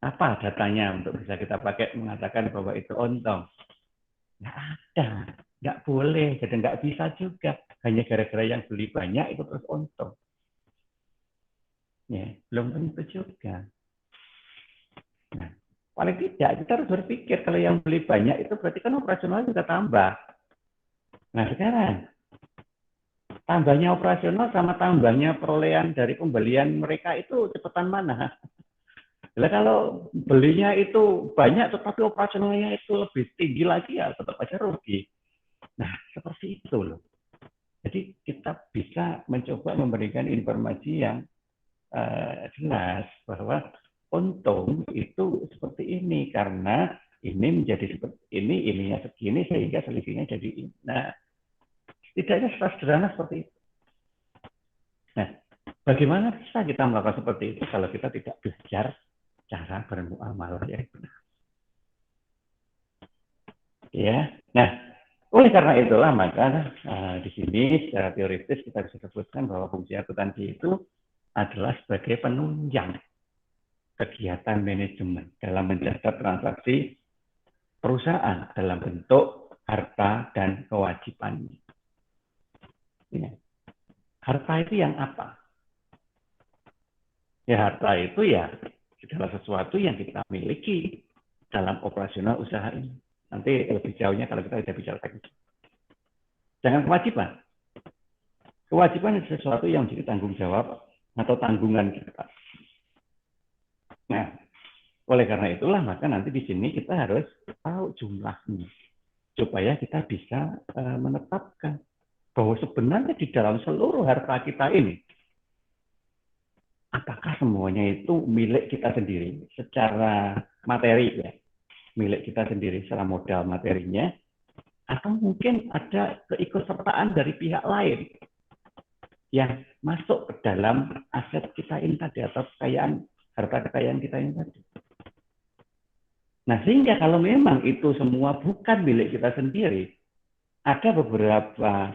Apa datanya untuk bisa kita pakai mengatakan bahwa itu untung? Nggak ada, nggak boleh, jadi nggak bisa juga. Hanya gara-gara yang beli banyak itu terus untung. Ya, belum tentu juga. Nah, paling tidak kita harus berpikir kalau yang beli banyak itu berarti kan operasional juga tambah. Nah sekarang tambahnya operasional sama tambahnya perolehan dari pembelian mereka itu cepetan mana? Nah, kalau belinya itu banyak tetapi operasionalnya itu lebih tinggi lagi ya tetap aja rugi. Nah seperti itu loh. Jadi kita bisa mencoba memberikan informasi yang jelas bahwa untung itu seperti ini karena ini menjadi seperti ini, ininya segini sehingga selisihnya jadi ini. Nah, tidaknya sederhana seperti itu. Nah, bagaimana bisa kita melakukan seperti itu kalau kita tidak belajar cara bermuamalah yang benar. Ya, nah oleh karena itulah maka di sini secara teoritis kita bisa sebutkan bahwa fungsi akuntansi itu adalah sebagai penunjang kegiatan manajemen dalam mencatat transaksi perusahaan dalam bentuk harta dan kewajibannya. Ya. Harta itu yang apa? Ya harta itu ya segala sesuatu yang kita miliki dalam operasional usaha ini. Nanti lebih jauhnya kalau kita sudah bicara teknis. Jangan kewajiban. Kewajiban itu sesuatu yang menjadi tanggung jawab atau tanggungan kita. Nah, oleh karena itulah maka nanti di sini kita harus tahu jumlahnya supaya kita bisa menetapkan bahwa sebenarnya di dalam seluruh harta kita ini apakah semuanya itu milik kita sendiri secara materi ya, milik kita sendiri secara modal materinya, atau mungkin ada keikutsertaan dari pihak lain yang masuk ke dalam aset kita ini tadi atau kekayaan harta kekayaan kita ini tadi. Nah, sehingga kalau memang itu semua bukan milik kita sendiri, ada beberapa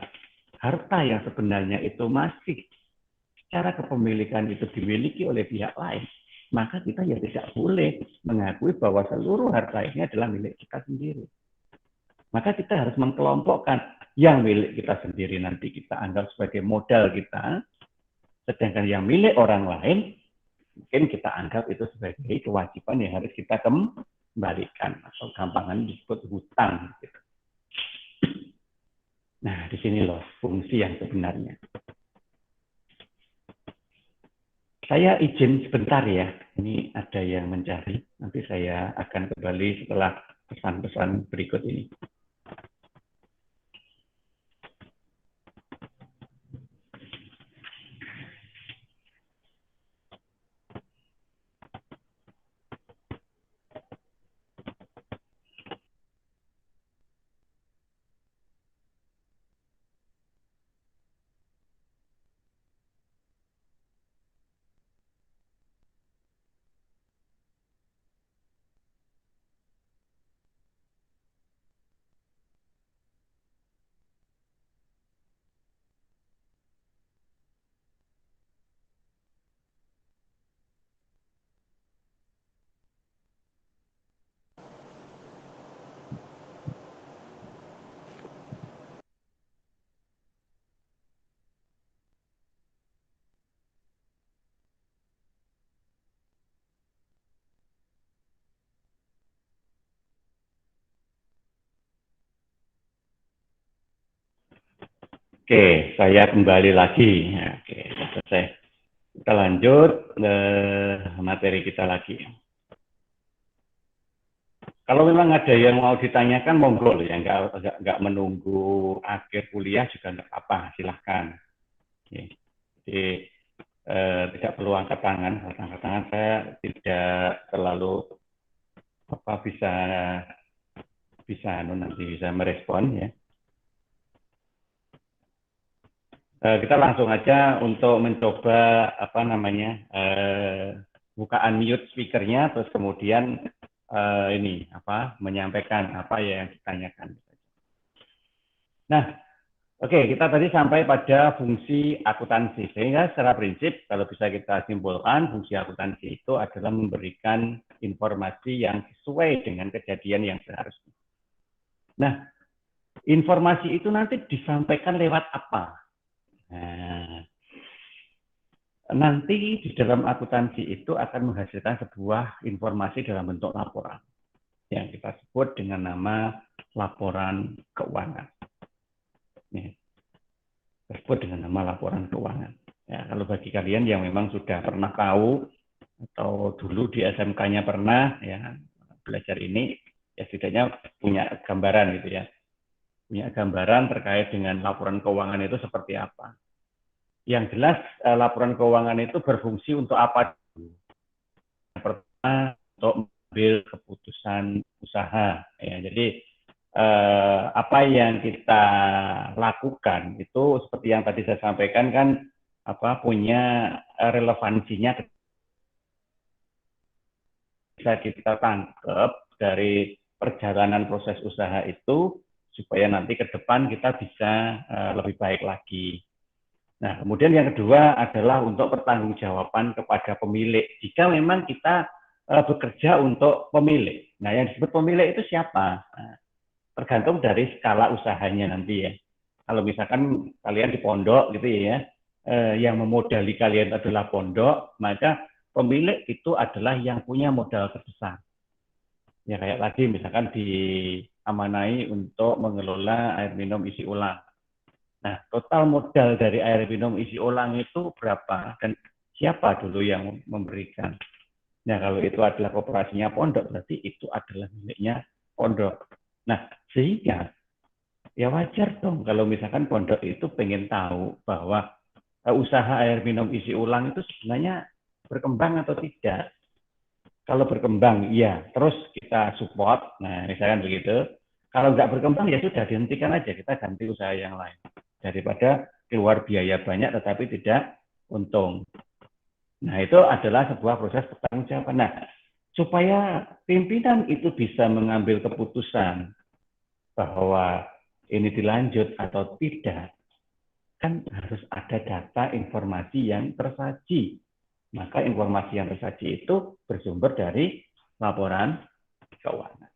harta yang sebenarnya itu masih secara kepemilikan itu dimiliki oleh pihak lain, maka kita ya tidak boleh mengakui bahwa seluruh harta ini adalah milik kita sendiri. Maka kita harus mengkelompokkan yang milik kita sendiri nanti kita anggap sebagai modal kita, sedangkan yang milik orang lain mungkin kita anggap itu sebagai kewajiban yang harus kita kembalikan atau gampangan disebut hutang. Gitu. Nah, di sini loh fungsi yang sebenarnya. Saya izin sebentar ya, ini ada yang mencari. Nanti saya akan kembali setelah pesan-pesan berikut ini. Oke, saya kembali lagi. Oke, selesai. Kita lanjut materi kita lagi. Kalau memang ada yang mau ditanyakan, monggo ya, nggak menunggu akhir kuliah juga nggak apa-apa, silahkan. Jadi tidak perlu angkat tangan. Angkat tangan saya tidak terlalu nanti bisa merespon ya. Kita langsung aja untuk mencoba bukaan mute speakernya, terus kemudian menyampaikan apa yang ditanyakan. Nah, oke, kita tadi sampai pada fungsi akuntansi. Sehingga secara prinsip kalau bisa kita simpulkan, fungsi akuntansi itu adalah memberikan informasi yang sesuai dengan kejadian yang seharusnya. Nah, informasi itu nanti disampaikan lewat apa? Nah, nanti di dalam akuntansi itu akan menghasilkan sebuah informasi dalam bentuk laporan yang kita sebut dengan nama laporan keuangan. Nih, disebut dengan nama laporan keuangan. Ya, kalau bagi kalian yang memang sudah pernah tahu atau dulu di SMK-nya pernah ya belajar ini, ya setidaknya punya gambaran gitu ya. Punya gambaran terkait dengan laporan keuangan itu seperti apa. Yang jelas laporan keuangan itu berfungsi untuk apa? Yang pertama untuk mengambil keputusan usaha. Ya, jadi apa yang kita lakukan itu seperti yang tadi saya sampaikan kan punya relevansinya bisa kita tangkap dari perjalanan proses usaha itu supaya nanti ke depan kita bisa lebih baik lagi. Nah, kemudian yang kedua adalah untuk pertanggungjawaban kepada pemilik. Jika memang kita bekerja untuk pemilik. Nah, yang disebut pemilik itu siapa? Nah, tergantung dari skala usahanya nanti ya. Kalau misalkan kalian di pondok gitu ya, yang memodali kalian adalah pondok, maka pemilik itu adalah yang punya modal terbesar. Ya kayak tadi misalkan diamanai untuk mengelola air minum isi ulang. Nah, total modal dari air minum isi ulang itu berapa dan siapa dulu yang memberikan? Nah, kalau itu adalah koperasinya pondok, berarti itu adalah miliknya pondok. Nah, sehingga ya wajar dong kalau misalkan pondok itu pengen tahu bahwa usaha air minum isi ulang itu sebenarnya berkembang atau tidak. Kalau berkembang, ya terus kita support. Nah, misalkan begitu. Kalau nggak berkembang, ya sudah dihentikan aja. Kita ganti usaha yang lain. Daripada keluar biaya banyak tetapi tidak untung. Nah, itu adalah sebuah proses pertanggungjawaban. Nah, supaya pimpinan itu bisa mengambil keputusan bahwa ini dilanjut atau tidak, kan harus ada data informasi yang tersaji. Maka informasi yang tersaji itu bersumber dari laporan keuangan.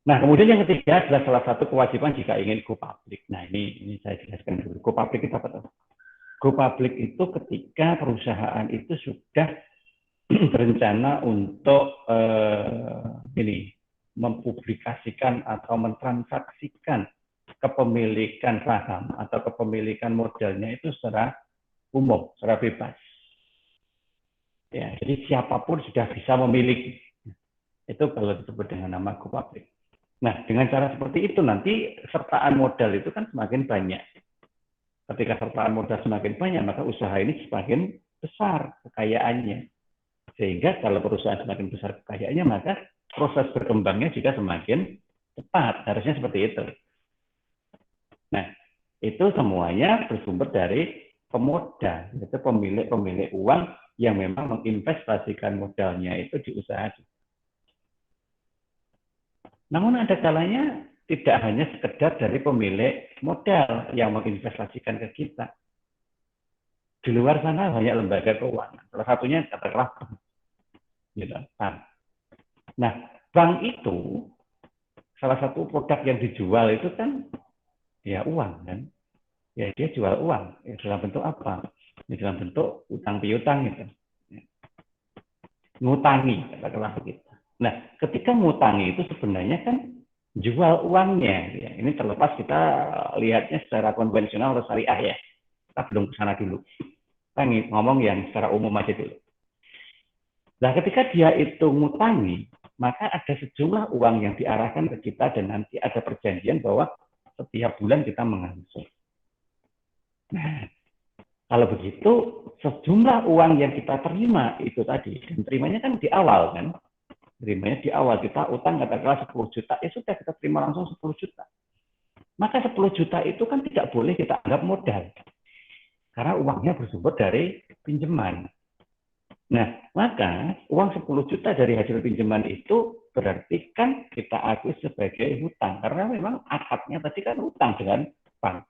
Nah, kemudian yang ketiga adalah salah satu kewajiban jika ingin go public. Nah, ini saya jelaskan dulu. Go public itu apa? Go public itu ketika perusahaan itu sudah berencana untuk mempublikasikan atau mentransaksikan kepemilikan saham atau kepemilikan modalnya itu secara umum, secara bebas. Ya, jadi siapapun sudah bisa memiliki. Itu kalau disebut dengan nama go public. Nah, dengan cara seperti itu nanti sertaan modal itu kan semakin banyak. Ketika sertaan modal semakin banyak, maka usaha ini semakin besar kekayaannya. Sehingga kalau perusahaan semakin besar kekayaannya, maka proses berkembangnya juga semakin cepat. Harusnya seperti itu. Nah, itu semuanya bersumber dari pemodal, yaitu pemilik uang yang memang menginvestasikan modalnya itu di usaha. Namun ada kalanya tidak hanya sekedar dari pemilik modal yang menginvestasikan ke kita. Di luar sana banyak lembaga keuangan. Salah satunya katakanlah bank. Nah, bank itu salah satu produk yang dijual itu kan ya uang kan. Ya dia jual uang. Ya, dalam bentuk apa? Ya, dalam bentuk utang piutang gitu. Ngutangi katakanlah begitu. Nah, ketika ngutangi itu sebenarnya kan jual uangnya. Ya. Ini terlepas kita lihatnya secara konvensional atau syariah ya. Kita belum ke sana dulu. Kita ngomong yang secara umum aja dulu. Nah, ketika dia itu ngutangi, maka ada sejumlah uang yang diarahkan ke kita dan nanti ada perjanjian bahwa setiap bulan kita mengangsur. Nah, kalau begitu, sejumlah uang yang kita terima itu tadi, dan terimanya kan di awal kan, terimanya di awal kita utang katakanlah 10 juta, ya sudah kita terima langsung 10 juta. Maka 10 juta itu kan tidak boleh kita anggap modal. Karena uangnya bersumber dari pinjaman. Nah, maka uang 10 juta dari hasil pinjaman itu berarti kan kita akui sebagai hutang. Karena memang akadnya tadi kan hutang dengan bank.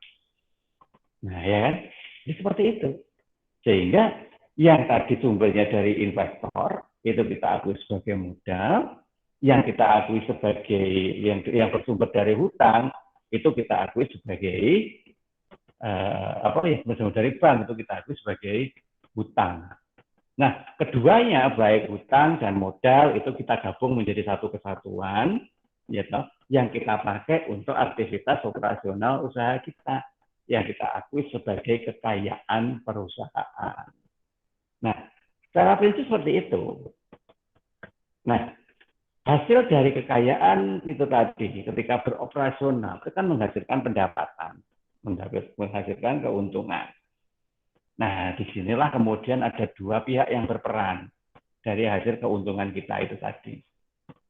Nah, ya kan? Jadi seperti itu. Sehingga yang tadi sumbernya dari investor, itu kita akui sebagai modal, yang kita akui sebagai yang bersumber dari hutang, itu kita akui sebagai bersumber dari bank, itu kita akui sebagai hutang. Nah, keduanya baik hutang dan modal itu kita gabung menjadi satu kesatuan, ya toh, yang kita pakai untuk aktivitas operasional usaha kita, yang kita akui sebagai kekayaan perusahaan. Nah, secara prinsip seperti itu. Nah, hasil dari kekayaan itu tadi ketika beroperasional itu kan menghasilkan pendapatan, menghasilkan keuntungan. Nah, disinilah kemudian ada dua pihak yang berperan dari hasil keuntungan kita itu tadi.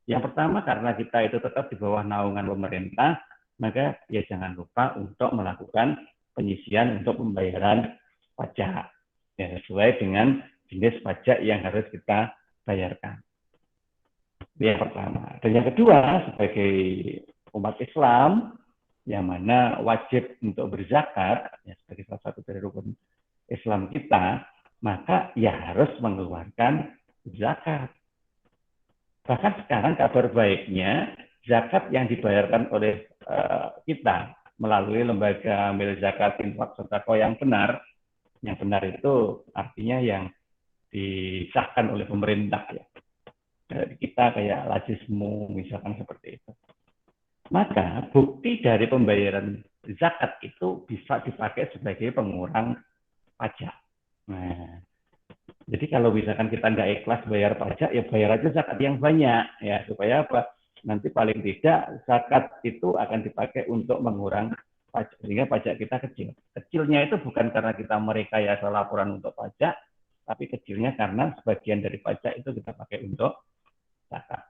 Yang pertama karena kita itu tetap di bawah naungan pemerintah, maka ya jangan lupa untuk melakukan penyisian untuk pembayaran pajak ya, sesuai dengan jenis pajak yang harus kita bayarkan. Yang pertama. Dan yang kedua, sebagai umat Islam, yang mana wajib untuk berzakat, ya, sebagai salah satu dari rukun Islam kita, maka ya harus mengeluarkan zakat. Bahkan sekarang kabar baiknya, zakat yang dibayarkan oleh kita melalui lembaga amil zakat infak sedekah yang benar itu artinya yang disahkan oleh pemerintah ya. Kita kayak Lazismu misalkan seperti itu. Maka bukti dari pembayaran zakat itu bisa dipakai sebagai pengurang pajak. Nah, jadi kalau misalkan kita nggak ikhlas bayar pajak, ya bayar aja zakat yang banyak ya, supaya apa? Nanti paling tidak zakat itu akan dipakai untuk mengurang pajak, sehingga pajak kita kecil. Kecilnya itu bukan karena kita merekayasa laporan untuk pajak, tapi kecilnya karena sebagian dari pajak itu kita pakai untuk zakat.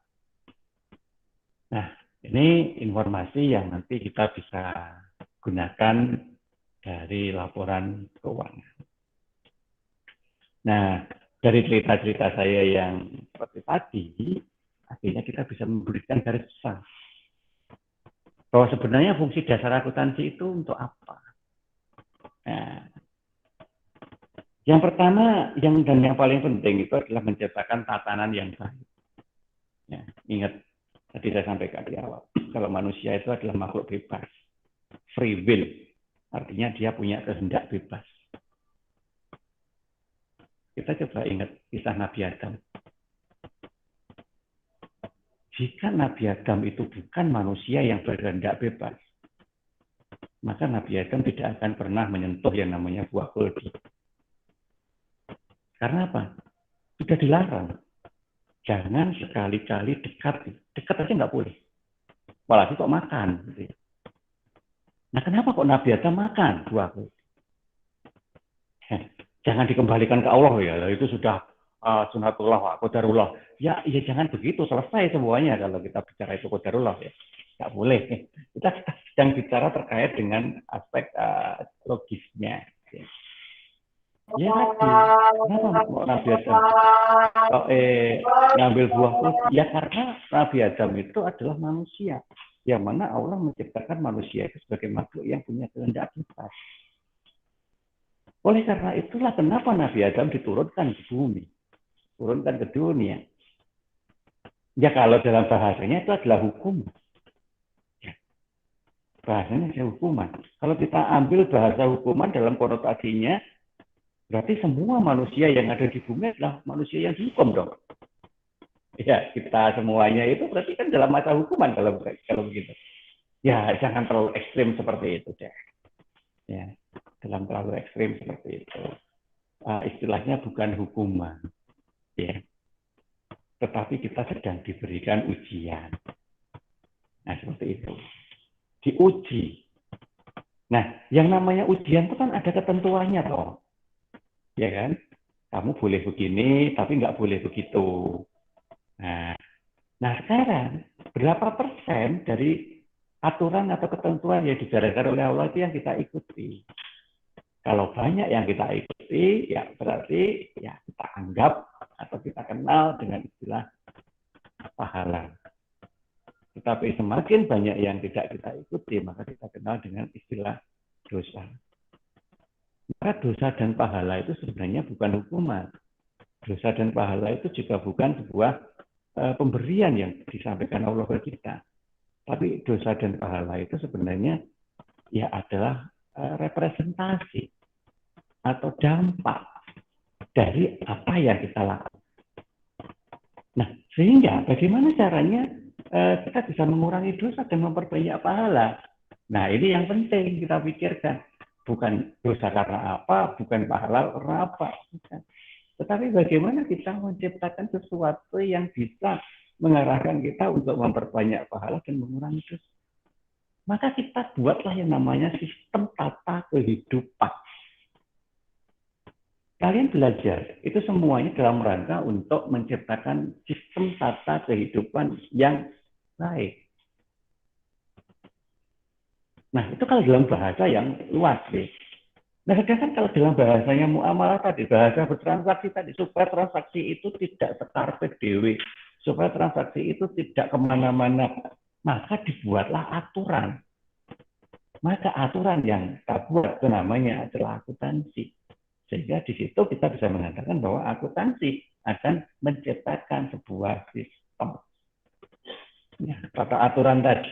Nah, ini informasi yang nanti kita bisa gunakan dari laporan keuangan. Nah, dari cerita-cerita saya yang seperti tadi, akhirnya kita bisa memberikan garis besar bahwa sebenarnya fungsi dasar akuntansi itu untuk apa. Nah, yang pertama, yang paling penting itu adalah menciptakan tatanan yang baik. Ya, ingat, tadi saya sampaikan di awal, kalau manusia itu adalah makhluk bebas, free will, artinya dia punya kehendak bebas. Kita coba ingat kisah Nabi Adam. Jika Nabi Adam itu bukan manusia yang berkehendak bebas, maka Nabi Adam tidak akan pernah menyentuh yang namanya buah kuldi. Karena apa? Sudah dilarang. Jangan sekali-kali dekati. Dekat aja nggak boleh. Apalagi kok makan. Nah, kenapa kok Nabi Adam makan buah kuldi? Jangan dikembalikan ke Allah ya. Itu sudah sunatullah, qadarullah. Ya jangan begitu. Selesai semuanya kalau kita bicara itu qadarullah ya. Nggak boleh. Kita sedang bicara terkait dengan aspek logisnya. Ya tadi, kenapa Nabi Adam ngambil buah kuldi? Ya karena Nabi Adam itu adalah manusia, yang mana Allah menciptakan manusia itu sebagai makhluk yang punya kehendak bebas. Oleh karena itulah kenapa Nabi Adam diturunkan ke bumi, turunkan ke dunia. Ya kalau dalam bahasanya itu adalah hukum. Ya, bahasanya adalah hukuman. Kalau kita ambil bahasa hukuman dalam konotasinya, berarti semua manusia yang ada di bumi adalah manusia yang dihukum dong. Ya, kita semuanya itu berarti kan dalam masa hukuman kalau begitu. Ya, jangan terlalu ekstrim seperti itu deh. Ya, dalam terlalu ekstrim seperti itu. Istilahnya bukan hukuman. Ya. Tetapi kita sedang diberikan ujian. Nah, seperti itu. Diuji. Nah, yang namanya ujian itu kan ada ketentuannya toh. Ya kan? Kamu boleh begini, tapi nggak boleh begitu. Nah sekarang, berapa persen dari aturan atau ketentuan yang dijalankan oleh Allah itu yang kita ikuti? Kalau banyak yang kita ikuti, ya berarti ya kita anggap atau kita kenal dengan istilah pahala. Tetapi semakin banyak yang tidak kita ikuti, maka kita kenal dengan istilah dosa. Maka dosa dan pahala itu sebenarnya bukan hukuman. Dosa dan pahala itu juga bukan sebuah pemberian yang disampaikan Allah ke kita. Tapi dosa dan pahala itu sebenarnya ya adalah representasi atau dampak dari apa yang kita lakukan. Nah, sehingga bagaimana caranya kita bisa mengurangi dosa dan memperbanyak pahala. Nah, ini yang penting kita pikirkan. Bukan dosa karena apa, bukan pahala karena apa. Bukan. Tetapi bagaimana kita menciptakan sesuatu yang bisa mengarahkan kita untuk memperbanyak pahala dan mengurangi dosa. Maka kita buatlah yang namanya sistem tata kehidupan. Kalian belajar, itu semuanya dalam rangka untuk menciptakan sistem tata kehidupan yang baik. Nah, itu kalau dalam bahasa yang luas, deh. Nah, sedangkan kalau dalam bahasanya muamalah tadi, bahasa bertransaksi tadi, supaya transaksi itu tidak sekarpet dewe, supaya transaksi itu tidak kemana-mana, maka dibuatlah aturan. Maka aturan yang kita buat itu namanya adalah akuntansi. Sehingga di situ kita bisa mengatakan bahwa akuntansi akan menciptakan sebuah sistem. Ya, tata aturan tadi.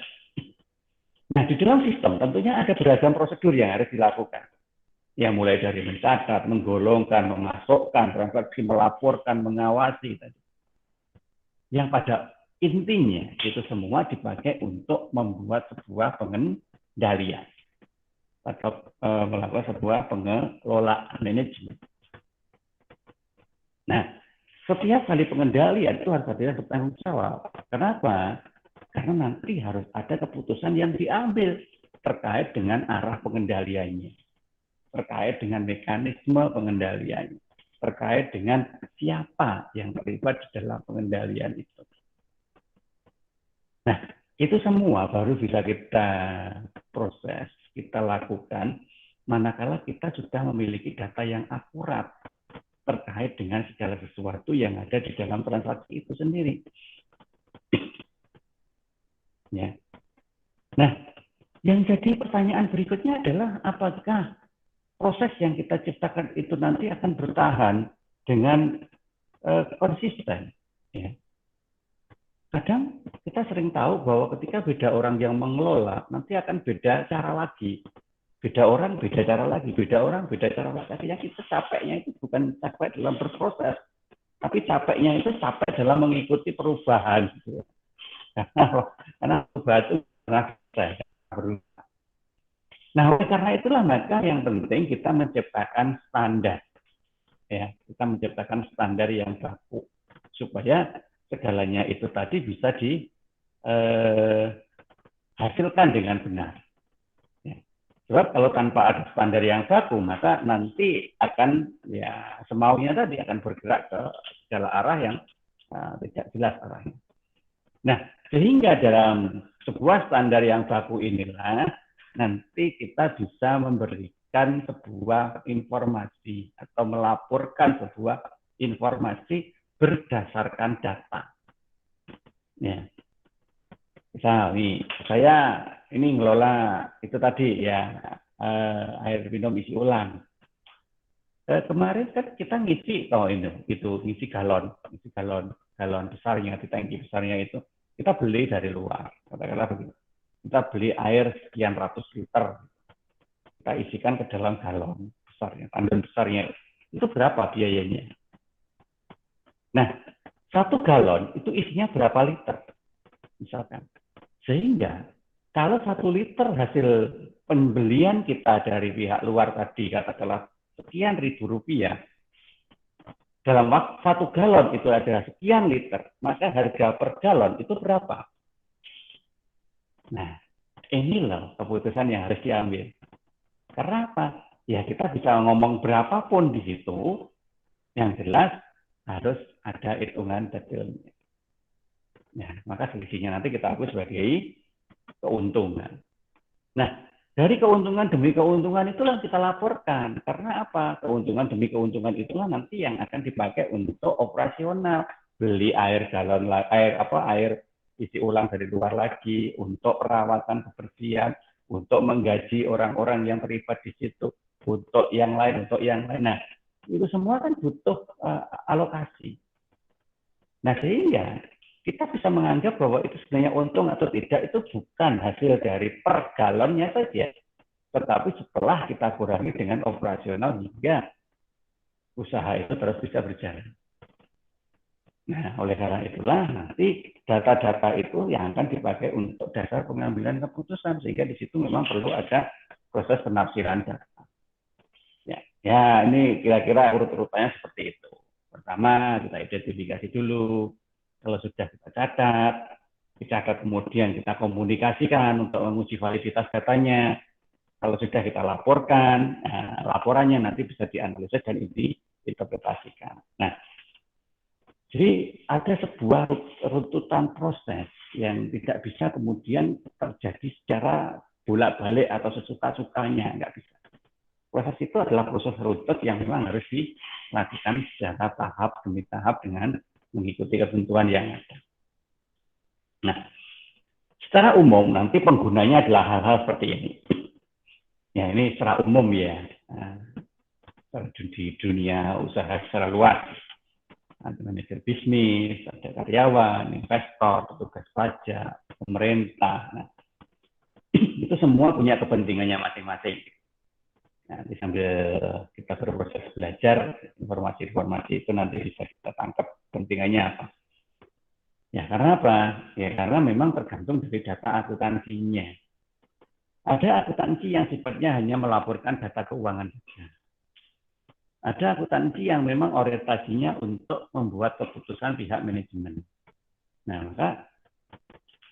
Nah, di dalam sistem tentunya ada beragam prosedur yang harus dilakukan. Yang mulai dari mencatat, menggolongkan, memasukkan, transaksi, melaporkan, mengawasi. Yang pada intinya itu semua dipakai untuk membuat sebuah pengendalian atau melakukan sebuah pengelolaan manajemen. Nah, setiap kali pengendalian itu harus ada bertanggung jawab. Kenapa? Karena nanti harus ada keputusan yang diambil terkait dengan arah pengendaliannya, terkait dengan mekanisme pengendaliannya, terkait dengan siapa yang terlibat di dalam pengendalian itu. Nah, itu semua baru bisa kita proses, kita lakukan, manakala kita sudah memiliki data yang akurat terkait dengan segala sesuatu yang ada di dalam transaksi itu sendiri. Ya. Nah, yang jadi pertanyaan berikutnya adalah apakah proses yang kita ciptakan itu nanti akan bertahan dengan konsisten. Ya. Kadang kita sering tahu bahwa ketika beda orang yang mengelola, nanti akan beda cara lagi. Beda orang, beda cara lagi. Beda orang, beda cara lagi. Yang kita capeknya itu bukan capek dalam berproses, tapi capeknya itu capek dalam mengikuti perubahan. Karena perubahan itu berubah. Nah, oleh karena itulah maka yang penting kita menciptakan standar. Ya, kita menciptakan standar yang baku supaya segalanya itu tadi bisa dihasilkan dengan benar. Ya. Sebab kalau tanpa ada standar yang baku, maka nanti akan ya semaunya tadi akan bergerak ke segala arah yang tidak jelas arahnya. Nah, sehingga dalam sebuah standar yang baku inilah nanti kita bisa memberikan sebuah informasi atau melaporkan sebuah informasi berdasarkan data. Ya. Misal nih, saya ini ngelola itu tadi ya air minum isi ulang. Kemarin kan kita ngisi ngisi galon besarnya, di tangki besarnya itu kita beli dari luar, katakanlah begitu. Kita beli air sekian ratus liter, kita isikan ke dalam galon besarnya, tandon besarnya. Itu berapa biayanya? Nah, satu galon itu isinya berapa liter? Misalkan. Sehingga kalau 1 liter hasil pembelian kita dari pihak luar tadi, katakanlah sekian ribu rupiah, dalam waktu 1 galon itu adalah sekian liter, maka harga per galon itu berapa? Nah, inilah keputusan yang harus diambil. Karena apa? Ya kita bisa ngomong berapapun di situ, yang jelas harus ada hitungan detailnya. Nah, maka selisihnya nanti kita akui sebagai keuntungan. Nah, dari keuntungan demi keuntungan itulah kita laporkan. Karena apa? Keuntungan demi keuntungan itulah nanti yang akan dipakai untuk operasional. Beli air galon, air isi ulang dari luar lagi, untuk perawatan kebersihan, untuk menggaji orang-orang yang terlibat di situ, untuk yang lain. Nah, itu semua kan butuh alokasi. Nah, sehingga kita bisa menganggap bahwa itu sebenarnya untung atau tidak, itu bukan hasil dari per galonnya saja, tetapi setelah kita kurangi dengan operasional hingga usaha itu terus bisa berjalan. Nah, oleh karena itulah nanti data-data itu yang akan dipakai untuk dasar pengambilan keputusan, sehingga di situ memang perlu ada proses penafsiran data. Ya, ini kira-kira urut-urutannya seperti itu. Pertama, kita identifikasi dulu. Kalau sudah kita catat kemudian kita komunikasikan untuk menguji validitas datanya. Kalau sudah kita laporkan, laporannya nanti bisa dianalisis dan diinterpretasikan. Nah, jadi ada sebuah runtutan proses yang tidak bisa kemudian terjadi secara bolak-balik atau sesuka-sukanya, nggak bisa. Proses itu adalah proses runtut yang memang harus dilakukan secara tahap demi tahap dengan mengikuti ketentuan yang ada. Nah, secara umum nanti penggunanya adalah hal-hal seperti ini. Ya, ini secara umum ya. Nah, di dunia usaha secara luas. Ada manajer bisnis, ada karyawan, investor, petugas pajak, pemerintah. Nah, itu semua punya kepentingannya masing-masing. Nanti sambil kita berproses belajar, informasi-informasi itu nanti bisa kita tangkap kepentingannya apa. Ya, karena apa? Ya, karena memang tergantung dari data akuntansinya. Ada akuntansi yang sifatnya hanya melaporkan data keuangan saja. Ada akuntansi yang memang orientasinya untuk membuat keputusan pihak manajemen. Nah, maka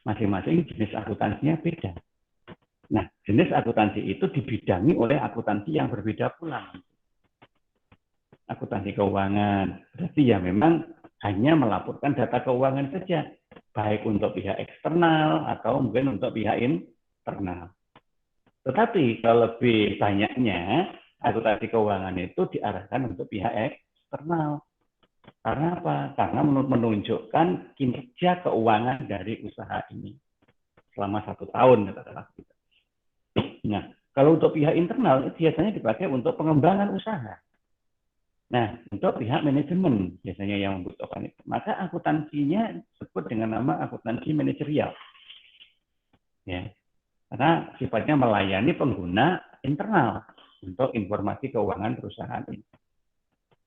masing-masing jenis akuntansinya beda. Nah, jenis akuntansi itu dibidangi oleh akuntansi yang berbeda pula. Akuntansi keuangan, berarti ya memang hanya melaporkan data keuangan saja, baik untuk pihak eksternal atau mungkin untuk pihak internal. Tetapi kalau lebih banyaknya, akuntansi keuangan itu diarahkan untuk pihak eksternal. Karena apa? Karena menunjukkan kinerja keuangan dari usaha ini selama 1 tahun. Nah, kalau untuk pihak internal biasanya dipakai untuk pengembangan usaha. Nah, untuk pihak manajemen biasanya yang membutuhkan itu. Maka akuntansinya disebut dengan nama akuntansi manajerial. Ya, karena sifatnya melayani pengguna internal untuk informasi keuangan perusahaan ini.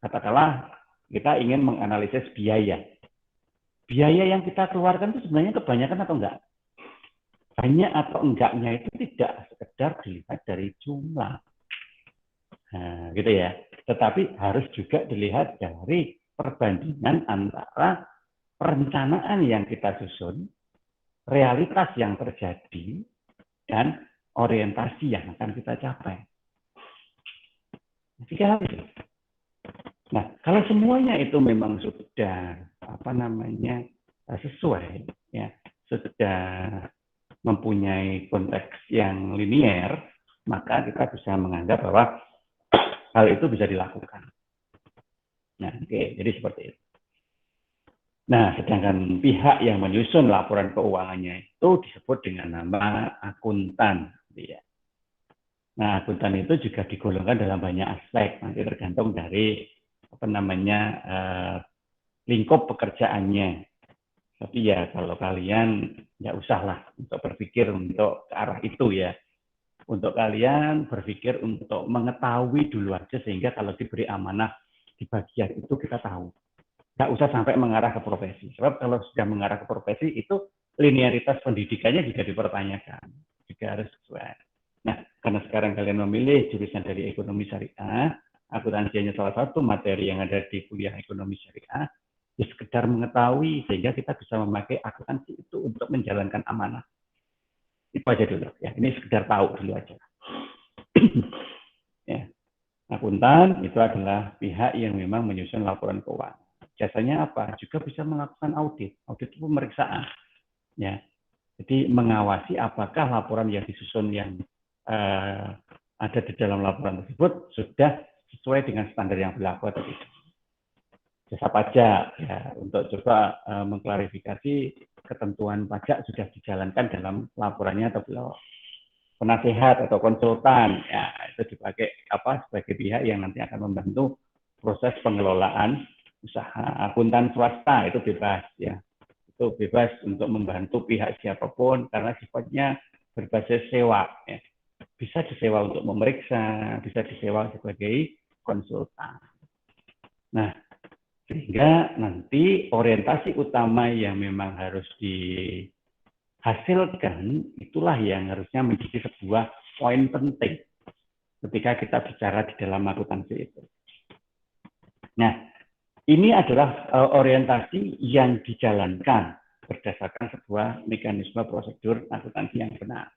Katakanlah kita ingin menganalisis biaya. Biaya yang kita keluarkan itu sebenarnya kebanyakan atau enggak? Banyak atau enggaknya itu tidak sekedar dilihat dari jumlah. Nah, gitu ya. Tetapi harus juga dilihat dari perbandingan antara perencanaan yang kita susun, realitas yang terjadi, dan orientasi yang akan kita capai. Tiga hal itu. Nah, kalau semuanya itu memang sudah sesuai, ya, sudah mempunyai konteks yang linier, maka kita bisa menganggap bahwa hal itu bisa dilakukan. Nah, oke, jadi seperti itu. Nah, sedangkan pihak yang menyusun laporan keuangannya itu disebut dengan nama akuntan. Ya. Nah, akuntan itu juga digolongkan dalam banyak aspek, nanti tergantung dari lingkup pekerjaannya. Tapi ya kalau kalian nggak usahlah untuk berpikir untuk ke arah itu ya. Untuk kalian berpikir untuk mengetahui dulu aja sehingga kalau diberi amanah di bagian itu kita tahu. Nggak usah sampai mengarah ke profesi. Sebab kalau sudah mengarah ke profesi itu linearitas pendidikannya juga dipertanyakan. Juga harus sesuai. Nah, karena sekarang kalian memilih jurusan dari ekonomi syariah, akuntansi hanya salah satu materi yang ada di kuliah ekonomi syariah, ya sekedar mengetahui sehingga kita bisa memakai akuntansi itu untuk menjalankan amanah. Itu aja dulu ya. Ini sekedar tahu dulu aja. Ya. Akuntan itu adalah pihak yang memang menyusun laporan keuangan. Jasanya apa? Juga bisa melakukan audit. Audit itu pemeriksaan. Ya. Jadi mengawasi apakah laporan yang disusun yang ada di dalam laporan tersebut sudah sesuai dengan standar yang berlaku atau tidak. Jasa pajak ya, untuk coba mengklarifikasi ketentuan pajak sudah dijalankan dalam laporannya atau belum. Penasehat atau konsultan ya itu dipakai sebagai pihak yang nanti akan membantu proses pengelolaan usaha. Akuntan swasta itu bebas ya, itu bebas untuk membantu pihak siapapun karena sifatnya berbasis sewa ya. Bisa disewa untuk memeriksa, bisa disewa sebagai konsultan. Nah, sehingga nanti orientasi utama yang memang harus dihasilkan itulah yang harusnya menjadi sebuah poin penting ketika kita bicara di dalam akuntansi itu. Nah, ini adalah orientasi yang dijalankan berdasarkan sebuah mekanisme prosedur akuntansi yang benar.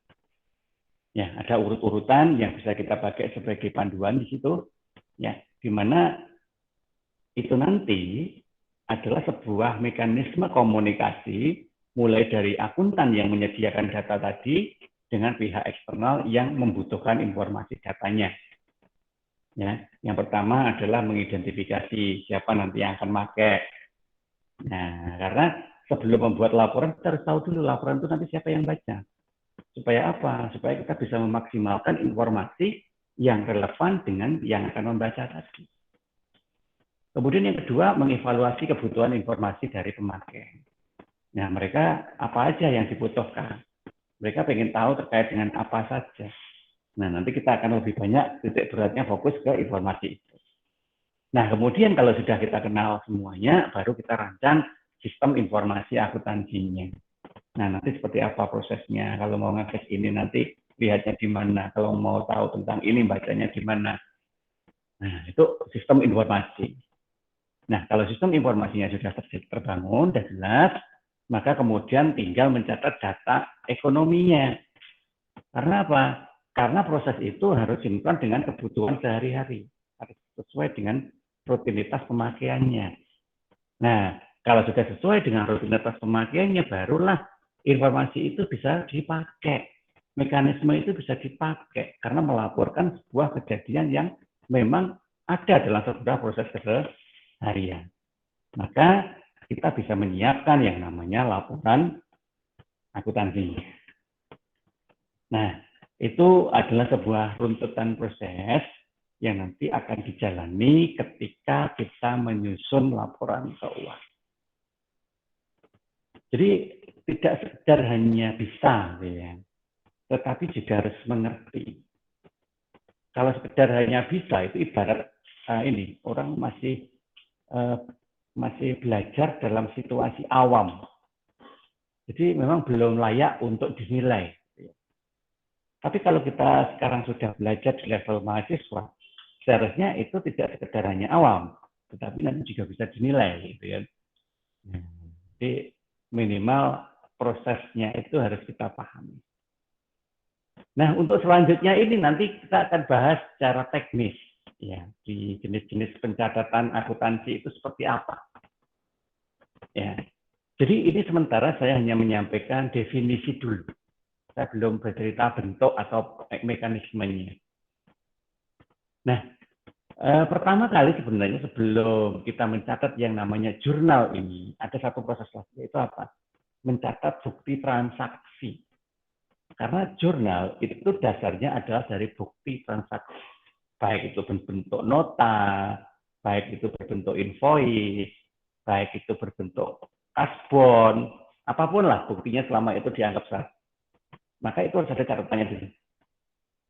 Ya, ada urut-urutan yang bisa kita pakai sebagai panduan di situ, ya, di mana itu nanti adalah sebuah mekanisme komunikasi mulai dari akuntan yang menyediakan data tadi dengan pihak eksternal yang membutuhkan informasi datanya. Ya, yang pertama adalah mengidentifikasi siapa nanti yang akan pakai. Nah, karena sebelum membuat laporan, kita harus tahu dulu laporan itu nanti siapa yang baca. Supaya apa? Supaya kita bisa memaksimalkan informasi yang relevan dengan yang akan membaca tadi. Kemudian yang kedua, mengevaluasi kebutuhan informasi dari pemakai. Nah, mereka apa aja yang dibutuhkan. Mereka ingin tahu terkait dengan apa saja. Nah, nanti kita akan lebih banyak titik beratnya fokus ke informasi itu. Nah, kemudian kalau sudah kita kenal semuanya, baru kita rancang sistem informasi akuntansinya. Nah, nanti seperti apa prosesnya? Kalau mau ngakses ini nanti lihatnya di mana? Kalau mau tahu tentang ini bacanya di mana? Nah, itu sistem informasi. Nah, kalau sistem informasinya sudah terbangun dan jelas, maka kemudian tinggal mencatat data ekonominya. Karena apa? Karena proses itu harus sinkron dengan kebutuhan sehari-hari, harus sesuai dengan rutinitas pemakaiannya. Nah, kalau sudah sesuai dengan rutinitas pemakaiannya, barulah informasi itu bisa dipakai. Mekanisme itu bisa dipakai karena melaporkan sebuah kejadian yang memang ada dalam sebuah proses keseharian. Maka kita bisa menyiapkan yang namanya laporan akuntansi. Nah, itu adalah sebuah runtutan proses yang nanti akan dijalani ketika kita menyusun laporan keuangan. Jadi tidak sekedar hanya bisa, ya, tetapi juga harus mengerti. Kalau sekedar hanya bisa itu ibarat ini orang masih belajar dalam situasi awam. Jadi memang belum layak untuk dinilai. Tapi kalau kita sekarang sudah belajar di level mahasiswa, seharusnya itu tidak sekedar hanya awam, tetapi nanti juga bisa dinilai, gitu ya. Jadi minimal prosesnya itu harus kita pahami. Nah, untuk selanjutnya ini nanti kita akan bahas secara teknis, ya, di jenis-jenis pencatatan akuntansi itu seperti apa. Ya, jadi ini sementara saya hanya menyampaikan definisi dulu. Saya belum bercerita bentuk atau mekanismenya. Nah, pertama kali sebenarnya sebelum kita mencatat yang namanya jurnal ini, ada satu proses lagi, yaitu apa? Mencatat bukti transaksi. Karena jurnal itu dasarnya adalah dari bukti transaksi. Baik itu berbentuk nota, baik itu berbentuk invoice, baik itu berbentuk kasbon, apapun lah buktinya selama itu dianggap sah. Maka itu harus ada catatannya dulu.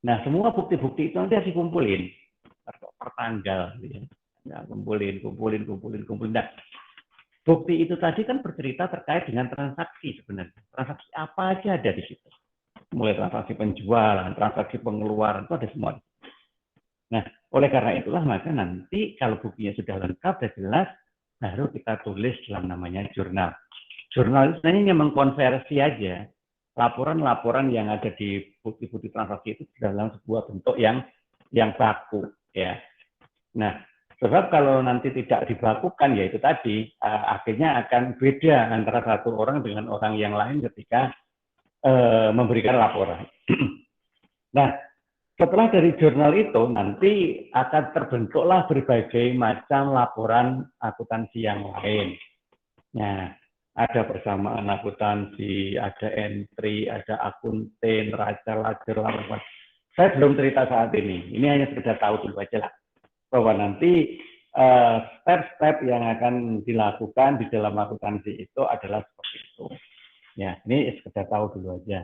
Nah, semua bukti-bukti itu nanti harus dikumpulin per tanggal. Ya, kumpulin. Nah, bukti itu tadi kan bercerita terkait dengan transaksi sebenarnya. Transaksi apa aja ada di situ. Mulai transaksi penjualan, transaksi pengeluaran, itu ada semua. Nah, oleh karena itulah maka nanti kalau buktinya sudah lengkap dan jelas, baru kita tulis dalam namanya jurnal. Jurnal itu sebenarnya mengkonversi aja laporan-laporan yang ada di bukti-bukti transaksi itu dalam sebuah bentuk yang baku, ya. Nah, sebab kalau nanti tidak dibakukan, ya itu tadi akhirnya akan beda antara satu orang dengan orang yang lain ketika memberikan laporan. Nah, setelah dari jurnal itu nanti akan terbentuklah berbagai macam laporan akuntansi yang lain. Nah, ada persamaan akuntansi, ada entry, ada akunten, raca, ledger, laporan. Saya belum cerita saat ini. Ini hanya sekedar tahu dulu aja lah. Bahwa nanti step-step yang akan dilakukan di dalam akuntansi itu adalah seperti itu. Ya, ini sekedar tahu dulu aja.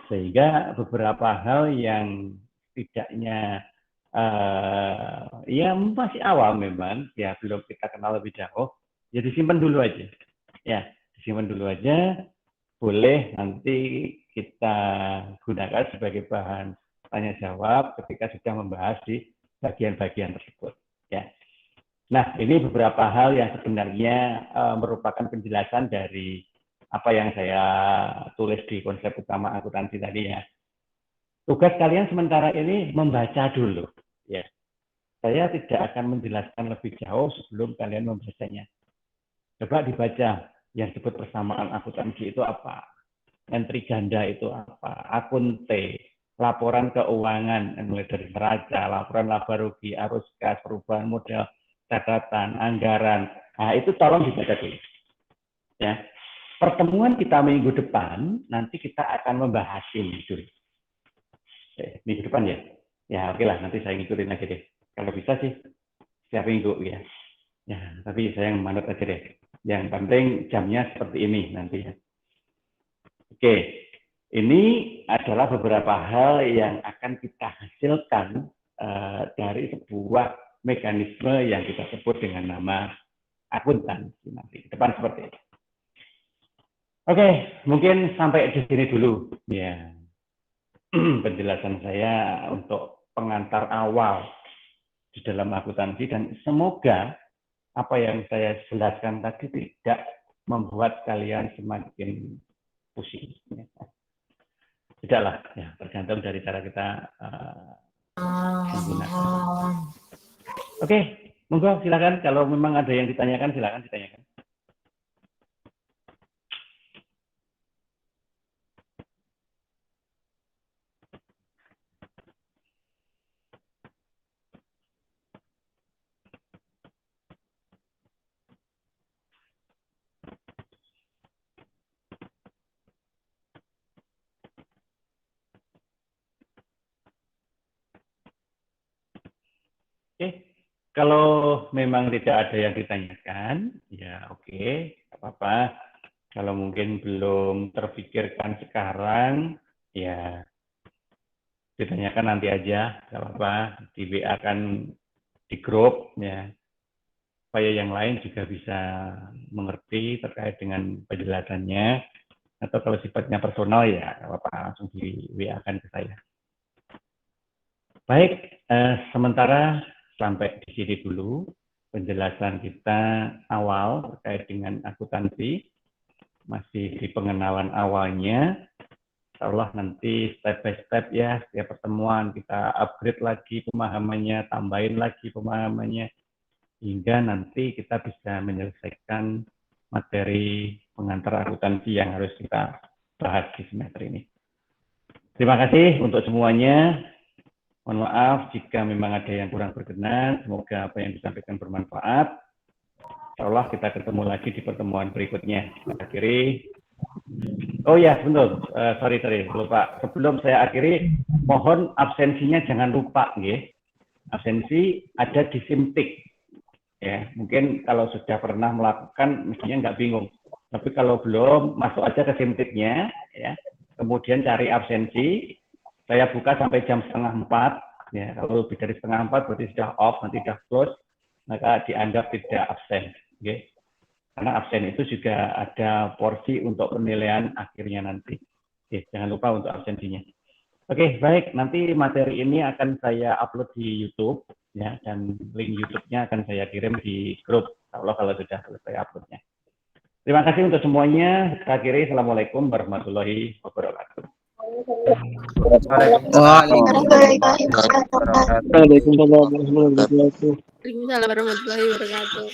Sehingga beberapa hal yang tidaknya ya masih awam memang, ya belum kita kenal lebih jauh, ya disimpan dulu aja. Ya, disimpan dulu aja, boleh nanti kita gunakan sebagai bahan tanya jawab ketika sudah membahas di bagian-bagian tersebut. Ya. Nah, ini beberapa hal yang sebenarnya merupakan penjelasan dari apa yang saya tulis di konsep utama akuntansi tadi ya. Tugas kalian sementara ini membaca dulu. Ya. Saya tidak akan menjelaskan lebih jauh sebelum kalian membacanya. Coba dibaca yang disebut persamaan akuntansi itu apa, entry ganda itu apa, akun T, laporan keuangan, mulai dari neraca, laporan laba rugi, arus kas, perubahan modal, catatan, anggaran. Nah, itu tolong dibaca dulu. Ya. Pertemuan kita minggu depan, nanti kita akan membahas ini dulu. Minggu depan ya? Ya, oke lah, nanti saya ngikutin aja deh. Kalau bisa sih, setiap minggu ya. Ya, tapi saya yang manut aja deh. Yang penting jamnya seperti ini nanti ya. Oke, ini adalah beberapa hal yang akan kita hasilkan dari sebuah mekanisme yang kita sebut dengan nama akuntansi nanti ke depan seperti itu. Oke, mungkin sampai di sini dulu ya penjelasan saya untuk pengantar awal di dalam akuntansi, dan semoga apa yang saya jelaskan tadi tidak membuat kalian semakin pusing. Tidaklah, ya, tergantung dari cara kita menggunakan. Oke, monggo silakan kalau memang ada yang ditanyakan, silakan ditanyakan. Oke, kalau memang tidak ada yang ditanyakan, ya oke, apa-apa. Kalau mungkin belum terpikirkan sekarang, ya ditanyakan nanti aja, nggak apa-apa. Di WA kan di grup, ya, supaya yang lain juga bisa mengerti terkait dengan penjelasannya. Atau kalau sifatnya personal, ya nggak apa-apa, langsung di WA kan ke saya. Baik, sementara sampai di sini dulu penjelasan kita awal terkait dengan akuntansi, masih di pengenalan awalnya. Insyaallah nanti step by step ya, setiap pertemuan kita upgrade lagi pemahamannya, tambahin lagi pemahamannya, hingga nanti kita bisa menyelesaikan materi pengantar akuntansi yang harus kita bahas di semester ini. Terima kasih untuk semuanya. Mohon maaf jika memang ada yang kurang berkenan. Semoga apa yang disampaikan bermanfaat. Insyaallah kita ketemu lagi di pertemuan berikutnya. Kita akhiri. Oh ya, betul. Sorry, lupa. Sebelum saya akhiri, mohon absensinya jangan lupa, nggih. Absensi ada di Simtik. Ya, mungkin kalau sudah pernah melakukan, mestinya nggak bingung. Tapi kalau belum, masuk aja ke Simtiknya, ya. Kemudian cari absensi. Saya buka sampai jam 3:30, ya. Kalau lebih dari 3:30 berarti sudah off, nanti sudah close, maka dianggap tidak absen. Okay. Karena absen itu juga ada porsi untuk penilaian akhirnya nanti. Oke, jangan lupa untuk absensinya. Oke, baik. Nanti materi ini akan saya upload di YouTube, ya, dan link YouTube-nya akan saya kirim di grup. Kalau sudah selesai uploadnya. Terima kasih untuk semuanya. Saya akhiri. Assalamualaikum warahmatullahi wabarakatuh. Waalaikumsalam warahmatullahi wabarakatuh.